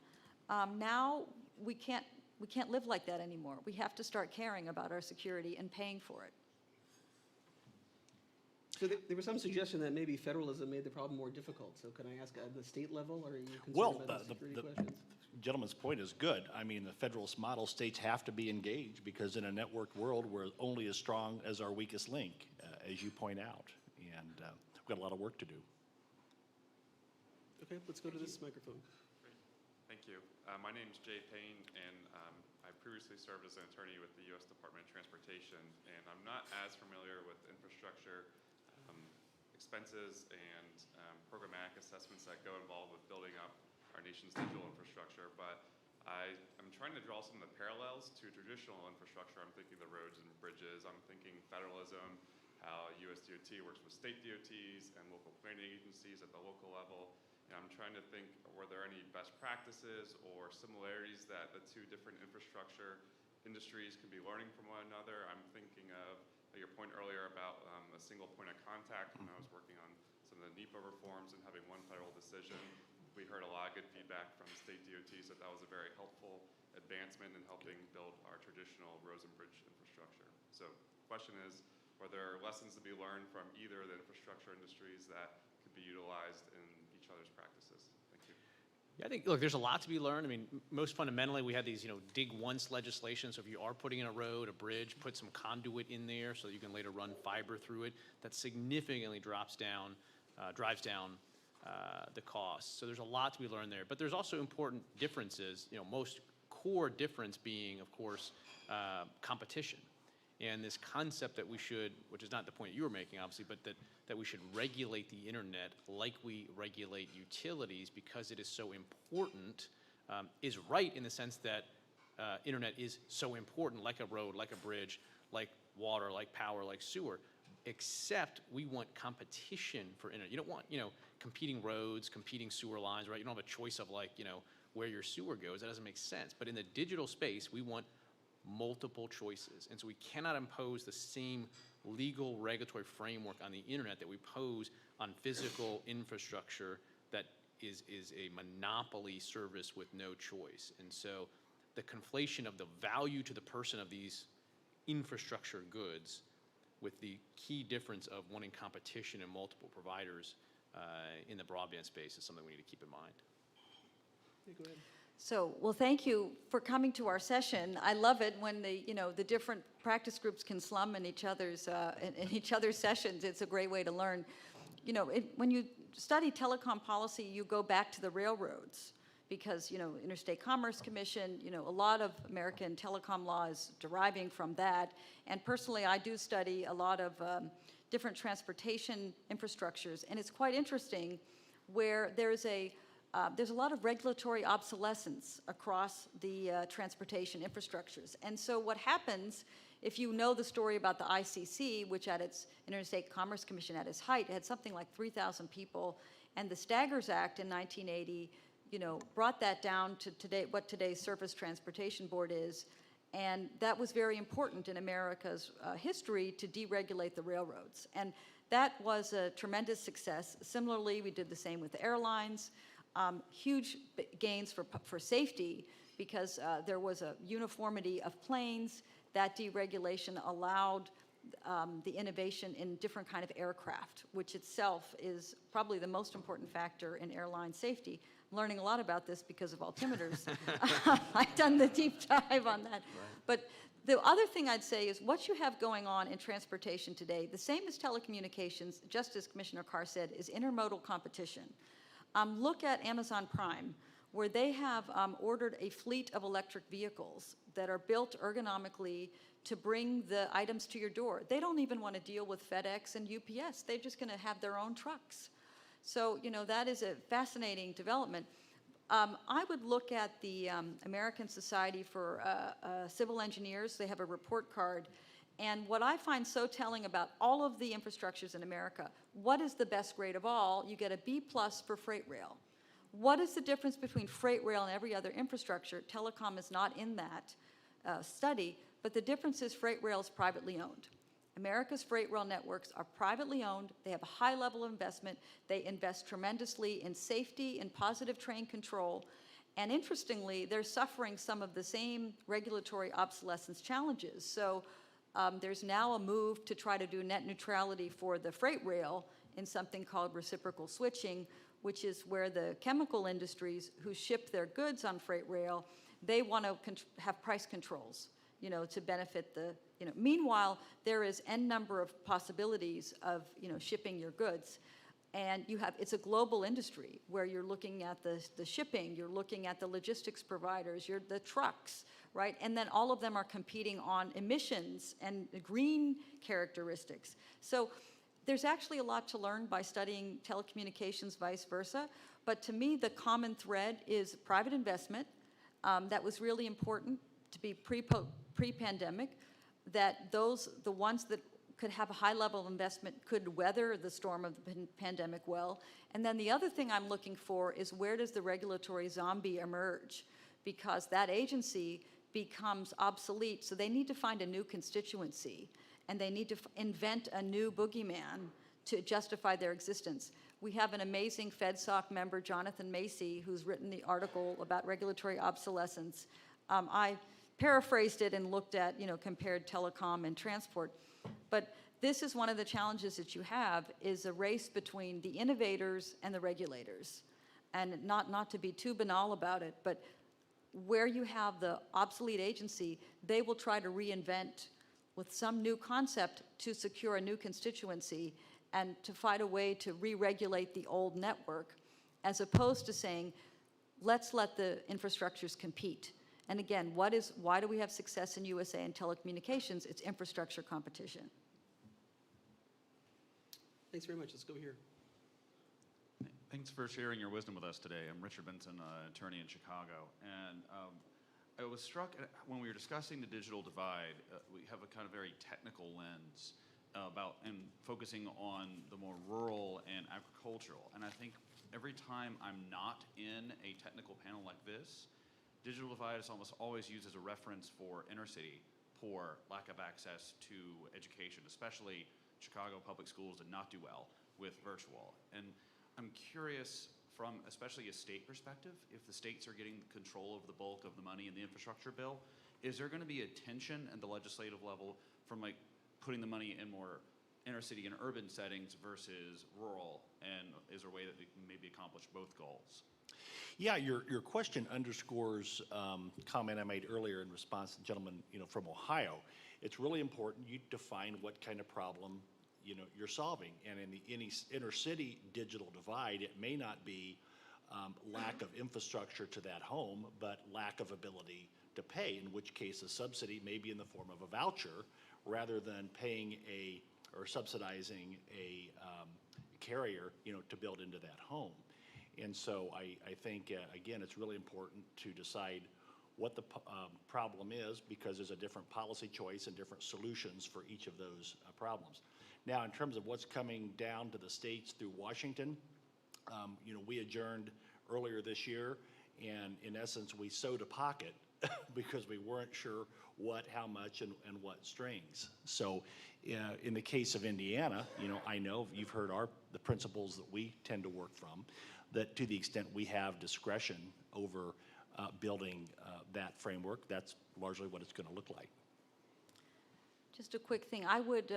Now we can't live like that anymore. We have to start caring about our security and paying for it. So there was some suggestion that maybe federalism made the problem more difficult. So can I ask at the state level, or are you concerned about the security questions? Gentleman's point is good. I mean, the Federalist model, states have to be engaged because in a networked world, we're only as strong as our weakest link, as you point out. And we've got a lot of work to do. Okay, let's go to this microphone. Great. Thank you. My name is Jay Payne, and I previously served as an attorney with the U.S. Department of Transportation, and I'm not as familiar with infrastructure expenses and programmatic assessments that go involved with building up our nation's digital infrastructure, but I'm trying to draw some of the parallels to traditional infrastructure. I'm thinking the roads and bridges. I'm thinking federalism how USDOT works with state DOTs and local planning agencies at the local level. And I'm trying to think, were there any best practices or similarities that the two different infrastructure industries could be learning from one another? I'm thinking of your point earlier about a single point of contact when I was working on some of the NEPA reforms and having one federal decision. We heard a lot of good feedback from state DOTs that that was a very helpful advancement in helping build our traditional roads and bridge infrastructure. So the question is, are there lessons to be learned from either of the infrastructure industries that could be utilized in each other's practices? Thank you. Yeah, I think, look, there's a lot to be learned. I mean, most fundamentally, we have these, dig once legislation. So if you are putting in a road, a bridge, put some conduit in there so that you can later run fiber through it. That significantly drives down the cost. So there's a lot to be learned there. But there's also important differences, most core difference being, of course, competition. And this concept that we should, which is not the point you were making, obviously, but that we should regulate the internet like we regulate utilities because it is so important, is right in the sense that internet is so important, like a road, like a bridge, like water, like power, like sewer, except we want competition for internet. You don't want, competing roads, competing sewer lines, right? You don't have a choice of where your sewer goes. That doesn't make sense. But in the digital space, we want multiple choices. And so we cannot impose the same legal regulatory framework on the internet that we pose on physical infrastructure that is a monopoly service with no choice. And so the conflation of the value to the person of these infrastructure goods with the key difference of wanting competition and multiple providers in the broadband space is something we need to keep in mind. Yeah, go ahead. So, well, thank you for coming to our session. I love it when the different practice groups can slum in each other's sessions. It's a great way to learn. When you study telecom policy, you go back to the railroads because Interstate Commerce Commission. A lot of American telecom law is deriving from that. And personally, I do study a lot of different transportation infrastructures, and it's quite interesting where there's a lot of regulatory obsolescence across the transportation infrastructures. And so what happens, if you know the story about the ICC, which at its Interstate Commerce Commission at its height had something like 3,000 people, and the Staggers Act in 1980, brought that down to today, what today's Surface Transportation Board is. And that was very important in America's history to deregulate the railroads. And that was a tremendous success. Similarly, we did the same with the airlines. Huge gains for safety because there was a uniformity of planes. That deregulation allowed the innovation in different kind of aircraft, which itself is probably the most important factor in airline safety. I'm learning a lot about this because of altimeters. I've done the deep dive on that. Right. But the other thing I'd say is what you have going on in transportation today, the same as telecommunications, just as Commissioner Carr said, is intermodal competition. Look at Amazon Prime, where they have ordered a fleet of electric vehicles that are built ergonomically to bring the items to your door. They don't even want to deal with FedEx and UPS. They're just going to have their own trucks. So, that is a fascinating development. I would look at the American Society for Civil Engineers. They have a report card. And what I find so telling about all of the infrastructures in America, what is the best grade of all? You get a B+ for freight rail. What is the difference between freight rail and every other infrastructure? Telecom is not in that study, but the difference is freight rail is privately owned. America's freight rail networks are privately owned. They have a high level of investment. They invest tremendously in safety and positive train control. And interestingly, they're suffering some of the same regulatory obsolescence challenges. So there's now a move to try to do net neutrality for the freight rail in something called reciprocal switching, which is where the chemical industries who ship their goods on freight rail, they want to have price controls, to benefit the, Meanwhile, there is N number of possibilities of, shipping your goods. And it's a global industry where you're looking at the shipping, you're looking at the logistics providers, the trucks, right? And then all of them are competing on emissions and green characteristics. So there's actually a lot to learn by studying telecommunications, vice versa. But to me, the common thread is private investment. That was really important to be pre-pandemic, that the ones that could have a high level of investment, could weather the storm of the pandemic well. And then the other thing I'm looking for is where does the regulatory zombie emerge? Because that agency becomes obsolete, so they need to find a new constituency, and they need to invent a new boogeyman to justify their existence. We have an amazing FedSoc member, Jonathan Macy, who's written the article about regulatory obsolescence. I paraphrased it and looked at, compared telecom and transport. But this is one of the challenges that you have, is a race between the innovators and the regulators. And not to be too banal about it, but where you have the obsolete agency, they will try to reinvent with some new concept to secure a new constituency and to find a way to re-regulate the old network, as opposed to saying, let's let the infrastructures compete. And again, why do we have success in USA in telecommunications? It's infrastructure competition. Thanks very much. Let's go here. Thanks for sharing your wisdom with us today. I'm Richard Benson, attorney in Chicago. And I was struck when we were discussing the digital divide, we have a kind of very technical lens and focusing on the more rural and agricultural. And I think every time I'm not in a technical panel like this, digital divide is almost always used as a reference for inner city poor, lack of access to education, especially Chicago public schools did not do well with virtual. And I'm curious, from especially a state perspective, if the states are getting control of the bulk of the money in the infrastructure bill, is there going to be a tension at the legislative level from like putting the money in more inner city and urban settings versus rural, and is there a way that we can maybe accomplish both goals? Yeah, your question underscores comment I made earlier in response to the gentleman from Ohio. It's really important you define what kind of problem you're solving. And in the inner city digital divide, it may not be lack of infrastructure to that home, but lack of ability to pay, in which case a subsidy may be in the form of a voucher rather than paying or subsidizing a carrier, to build into that home. And so I think, again, it's really important to decide what the problem is, because there's a different policy choice and different solutions for each of those problems. Now, in terms of what's coming down to the states through Washington, we adjourned earlier this year, and in essence, we sewed a pocket because we weren't sure what, how much, and what strings. So in the case of Indiana, I know you've heard the principles that we tend to work from, that to the extent we have discretion over building that framework, that's largely what it's going to look like. Just a quick thing. I would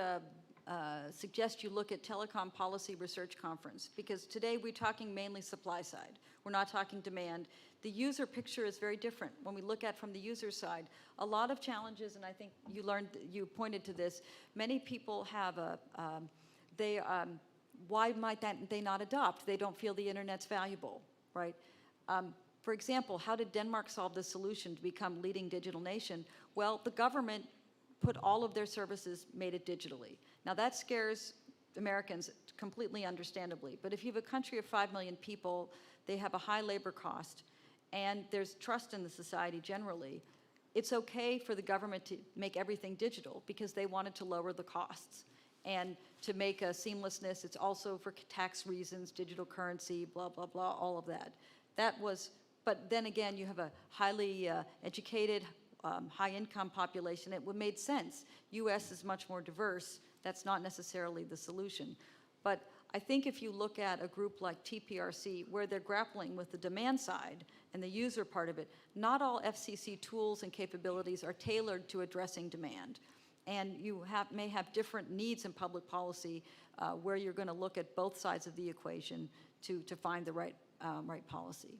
suggest you look at Telecom Policy Research Conference, because today we're talking mainly supply side. We're not talking demand. The user picture is very different. When we look at from the user side, a lot of challenges, and I think you pointed to this, many people have why might they not adopt? They don't feel the internet's valuable, right? For example, how did Denmark solve the solution to become leading digital nation? Well, the government put all of their services, made it digitally. Now that scares Americans completely understandably, but if you have a country of 5 million people, they have a high labor cost, and there's trust in the society generally, it's okay for the government to make everything digital because they wanted to lower the costs. And to make a seamlessness, it's also for tax reasons, digital currency, blah, blah, blah, all of that. But then again, you have a highly educated, high-income population. It made sense. U.S. is much more diverse. That's not necessarily the solution. But I think if you look at a group like TPRC, where they're grappling with the demand side and the user part of it, not all FCC tools and capabilities are tailored to addressing demand. And you may have different needs in public policy where you're going to look at both sides of the equation to find the right policy.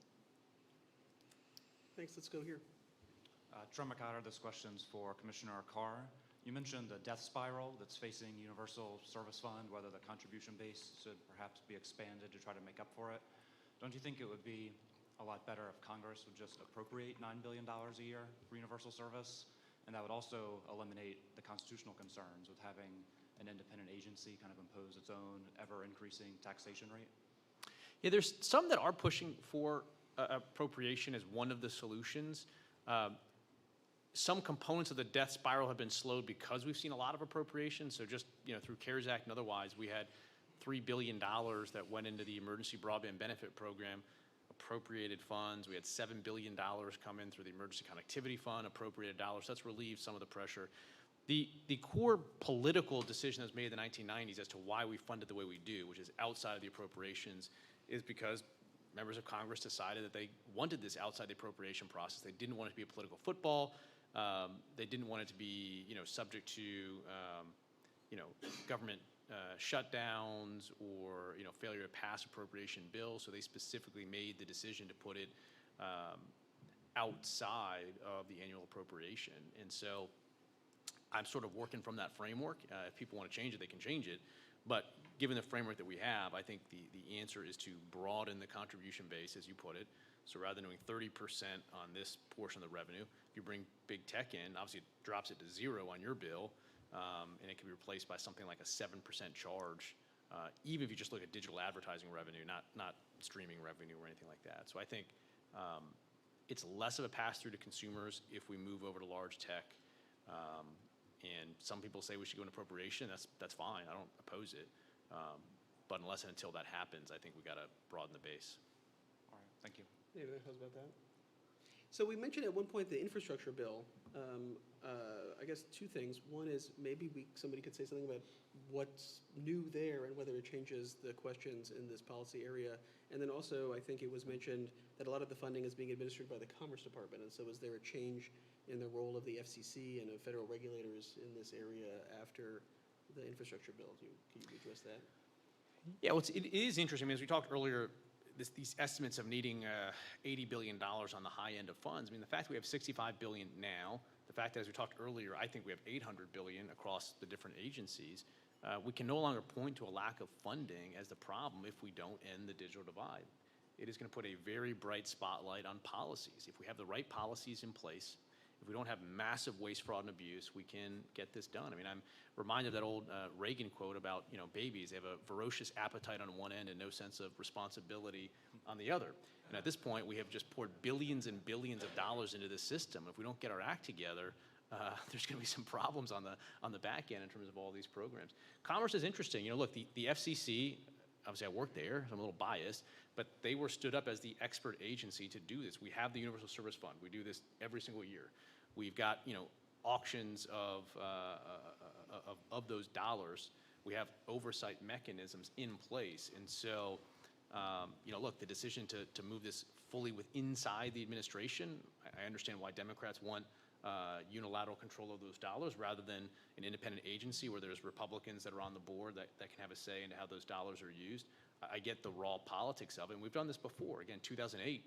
Thanks. Let's go here. Drum McCarter, this question's for Commissioner Carr. You mentioned the death spiral that's facing Universal Service Fund, whether the contribution base should perhaps be expanded to try to make up for it. Don't you think it would be a lot better if Congress would just appropriate $9 billion a year for universal service? And that would also eliminate the constitutional concerns with having an independent agency kind of impose its own ever-increasing taxation rate? Yeah, there's some that are pushing for appropriation as one of the solutions. some components of the death spiral have been slowed because we've seen a lot of appropriations. So just, through CARES Act and otherwise, we had $3 billion that went into the Emergency Broadband Benefit Program, appropriated funds. We had $7 billion come in through the Emergency Connectivity Fund, appropriated dollars. That's relieved some of the pressure. The core political decision that was made in the 1990s as to why we funded the way we do, which is outside of the appropriations, is because members of Congress decided that they wanted this outside the appropriation process. They didn't want it to be a political football. They didn't want it to be, subject to, government shutdowns or, failure to pass appropriation bills. So they specifically made the decision to put it outside of the annual appropriation. And so I'm sort of working from that framework. If people want to change it, they can change it. But given the framework that we have, I think the answer is to broaden the contribution base, as you put it. So rather than doing 30% on this portion of the revenue, if you bring big tech in, obviously it drops it to 0 on your bill, and it can be replaced by something like a 7% charge, even if you just look at digital advertising revenue, not streaming revenue or anything like that. So I think it's less of a pass-through to consumers if we move over to large tech. And some people say we should go in appropriation. That's fine. I don't oppose it. But unless and until that happens, I think we got to broaden the base. All right, thank you. Any other thoughts about that? So we mentioned at one point the infrastructure bill. I guess two things. One is maybe somebody could say something about what's new there and whether it changes the questions in this policy area. And then also, I think it was mentioned that a lot of the funding is being administered by the Commerce Department. And so is there a change in the role of the FCC and of federal regulators in this area after the infrastructure bill? Can you address that? Yeah, well, it is interesting. I mean, as we talked earlier, these estimates of needing $80 billion on the high end of funds. I mean, the fact that we have $65 billion now, the fact that, as we talked earlier, I think we have $800 billion across the different agencies, we can no longer point to a lack of funding as the problem if we don't end the digital divide. It is going to put a very bright spotlight on policies. If we have the right policies in place, if we don't have massive waste, fraud, and abuse, we can get this done. I mean, I'm reminded of that old Reagan quote about, babies. They have a ferocious appetite on one end and no sense of responsibility on the other. And at this point, we have just poured billions and billions of dollars into this system. If we don't get our act together, there's going to be some problems on the back end in terms of all these programs. Commerce is interesting. Look, the FCC, obviously I work there, so I'm a little biased, but they were stood up as the expert agency to do this. We have the Universal Service Fund. We do this every single year. We've got, auctions of those dollars. We have oversight mechanisms in place. And so, look, the decision to move this fully inside the administration, I understand why Democrats want unilateral control of those dollars rather than an independent agency where there's Republicans that are on the board that can have a say into how those dollars are used. I get the raw politics of it, and we've done this before. Again, 2008,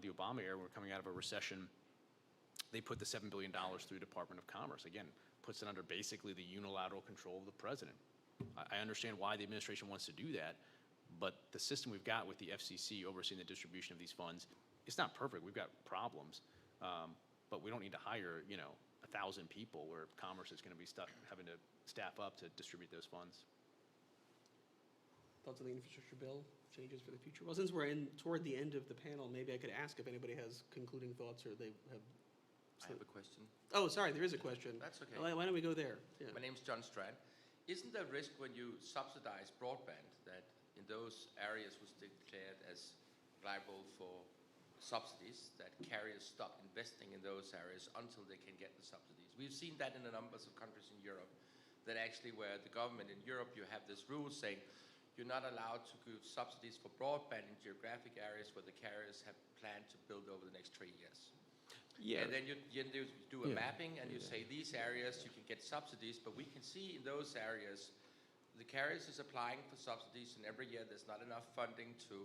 the Obama era, we're coming out of a recession. They put the $7 billion through Department of Commerce. Again, puts it under basically the unilateral control of the president. I understand why the administration wants to do that, but the system we've got with the FCC overseeing the distribution of these funds, it's not perfect. We've got problems, but we don't need to hire, 1,000 people where Commerce is going to be stuck having to staff up to distribute those funds. Thoughts on the infrastructure bill, changes for the future? Well, since we're toward the end of the panel, maybe I could ask if anybody has concluding thoughts or they have. I have a question. Oh, sorry, there is a question. That's okay. Why don't we go there? Yeah. My name's John Strand. Isn't there a risk when you subsidize broadband that in those areas which are declared as liable for subsidies, that carriers stop investing in those areas until they can get the subsidies? We've seen that in a number of countries in Europe, that actually where the government in Europe, you have this rule saying you're not allowed to give subsidies for broadband in geographic areas where the carriers have planned to build over the next 3 years. Yeah. And then you do a mapping and you say these areas you can get subsidies, but we can see in those areas the carriers is applying for subsidies, and every year there's not enough funding to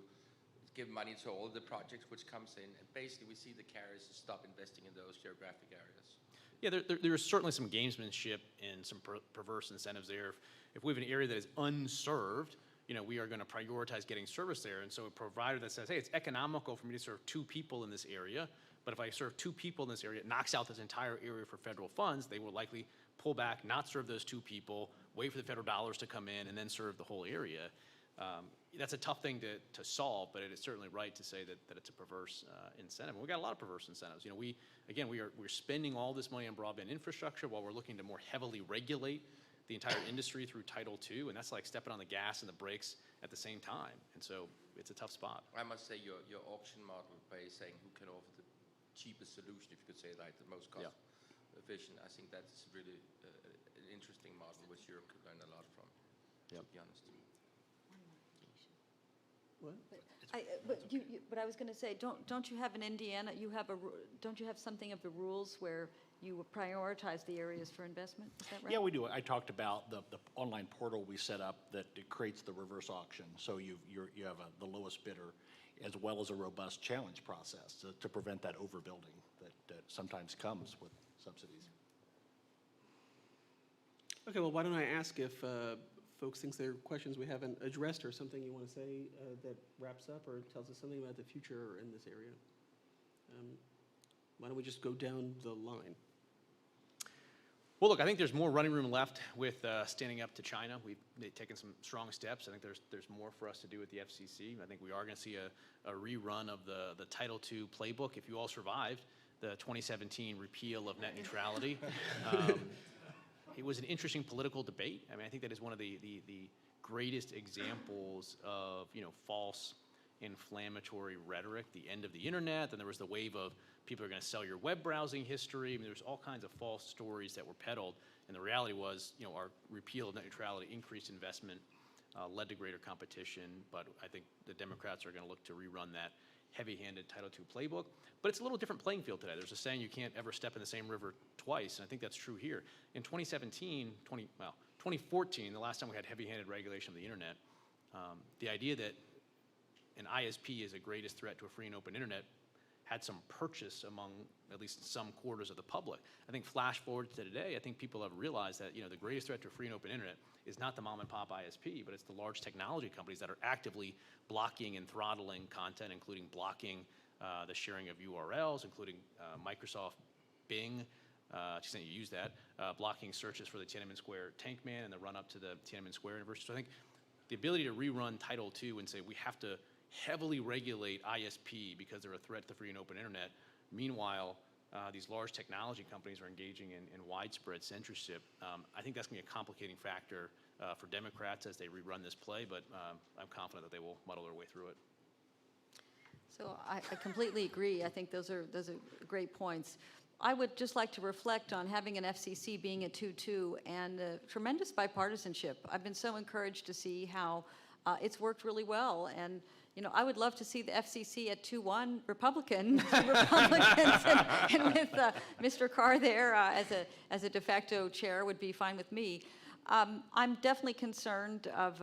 give money to all the projects which comes in, and basically we see the carriers stop investing in those geographic areas. Yeah, there is certainly some gamesmanship and some perverse incentives there. If we have an area that is unserved, we are going to prioritize getting service there. And so a provider that says, hey, it's economical for me to serve 2 people in this area, but if I serve 2 people in this area, it knocks out this entire area for federal funds, they will likely pull back, not serve those 2 people, wait for the federal dollars to come in, and then serve the whole area. That's a tough thing to solve, but it is certainly right to say that it's a perverse incentive. And we've got a lot of perverse incentives. You know, we're spending all this money on broadband infrastructure while we're looking to more heavily regulate the entire industry through Title II, and that's like stepping on the gas and the brakes at the same time. And so it's a tough spot. I must say your auction model by saying who can offer the cheapest solution, if you could say it like the most cost efficient, I think that's really an interesting model which Europe could learn a lot from, to be honest. What? But I was going to say, don't you have in Indiana, don't you have something of the rules where you prioritize the areas for investment? Is that right? Yeah, we do. I talked about the online portal we set up that it creates the reverse auction. So you have the lowest bidder, as well as a robust challenge process to prevent that overbuilding that sometimes comes with subsidies. Okay, well, why don't I ask if folks think there are questions we haven't addressed or something you want to say that wraps up or tells us something about the future in this area. Why don't we just go down the line? Well, look, I think there's more running room left with standing up to China. We've taken some strong steps. I think there's more for us to do with the FCC. I think we are going to see a rerun of the Title II playbook. If you all survived the 2017 repeal of net neutrality, it was an interesting political debate. I mean, I think that is one of the greatest examples of, you know, false inflammatory rhetoric, the end of the internet. Then there was the wave of people are going to sell your web browsing history. I mean, there's all kinds of false stories that were peddled. And the reality was, you know, our repeal of net neutrality increased investment, led to greater competition. But I think the Democrats are going to look to rerun that heavy-handed Title II playbook. But it's a little different playing field today. There's a saying you can't ever step in the same river twice, and I think that's true here. In 2014, the last time we had heavy-handed regulation of the internet, the idea that an ISP is the greatest threat to a free and open internet had some purchase among at least some quarters of the public. I think flash forward to today, I think people have realized that, you know, the greatest threat to a free and open internet is not the mom and pop ISP, but it's the large technology companies that are actively blocking and throttling content, including blocking the sharing of URLs, including Microsoft Bing, to the extent you use that, blocking searches for the Tiananmen Square tank man and the run up to the Tiananmen Square University. So I think the ability to rerun Title II and say we have to heavily regulate ISP because they're a threat to the free and open internet. Meanwhile, these large technology companies are engaging in widespread censorship. I think that's going to be a complicating factor for Democrats as they rerun this play, but I'm confident that they will muddle their way through it. So I completely agree. I think those are great points. I would just like to reflect on having an FCC being at 2-2 and tremendous bipartisanship. I've been so encouraged to see how it's worked really well. And you know, I would love to see the FCC at 2-1 Republicans, and with Mr. Carr there as a de facto chair would be fine with me. I'm definitely concerned of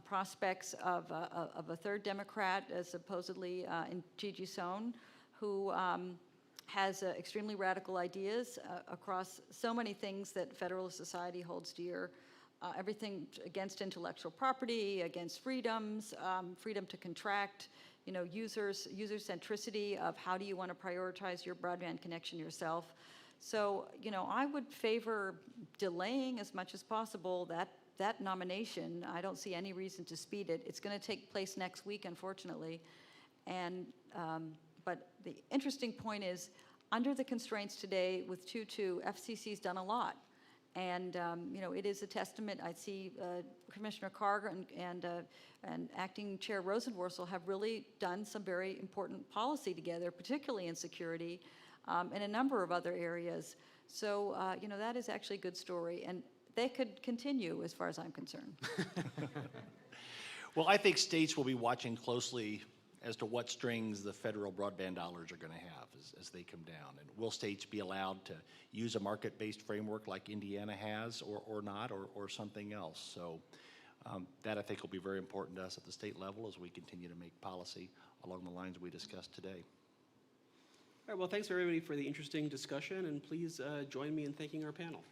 prospects of a third Democrat, supposedly in Gigi Sohn, who has extremely radical ideas across so many things that Federalist Society holds dear. Everything against intellectual property, against freedoms, freedom to contract, you know, user centricity of how do you want to prioritize your broadband connection yourself. So, you know, I would favor delaying as much as possible that nomination. I don't see any reason to speed it. It's going to take place next week, unfortunately. And but the interesting point is, under the constraints today with 2-2, FCC's done a lot. And you know, it is a testament. I see Commissioner Carr and Acting Chair Rosenworcel have really done some very important policy together, particularly in security, and a number of other areas. So you know, that is actually a good story, and they could continue as far as I'm concerned. Well, I think states will be watching closely as to what strings the federal broadband dollars are going to have as they come down. And will states be allowed to use a market-based framework like Indiana has or not, or something else? So that I think will be very important to us at the state level as we continue to make policy along the lines we discussed today. All right, well, thanks everybody for the interesting discussion, and please join me in thanking our panel.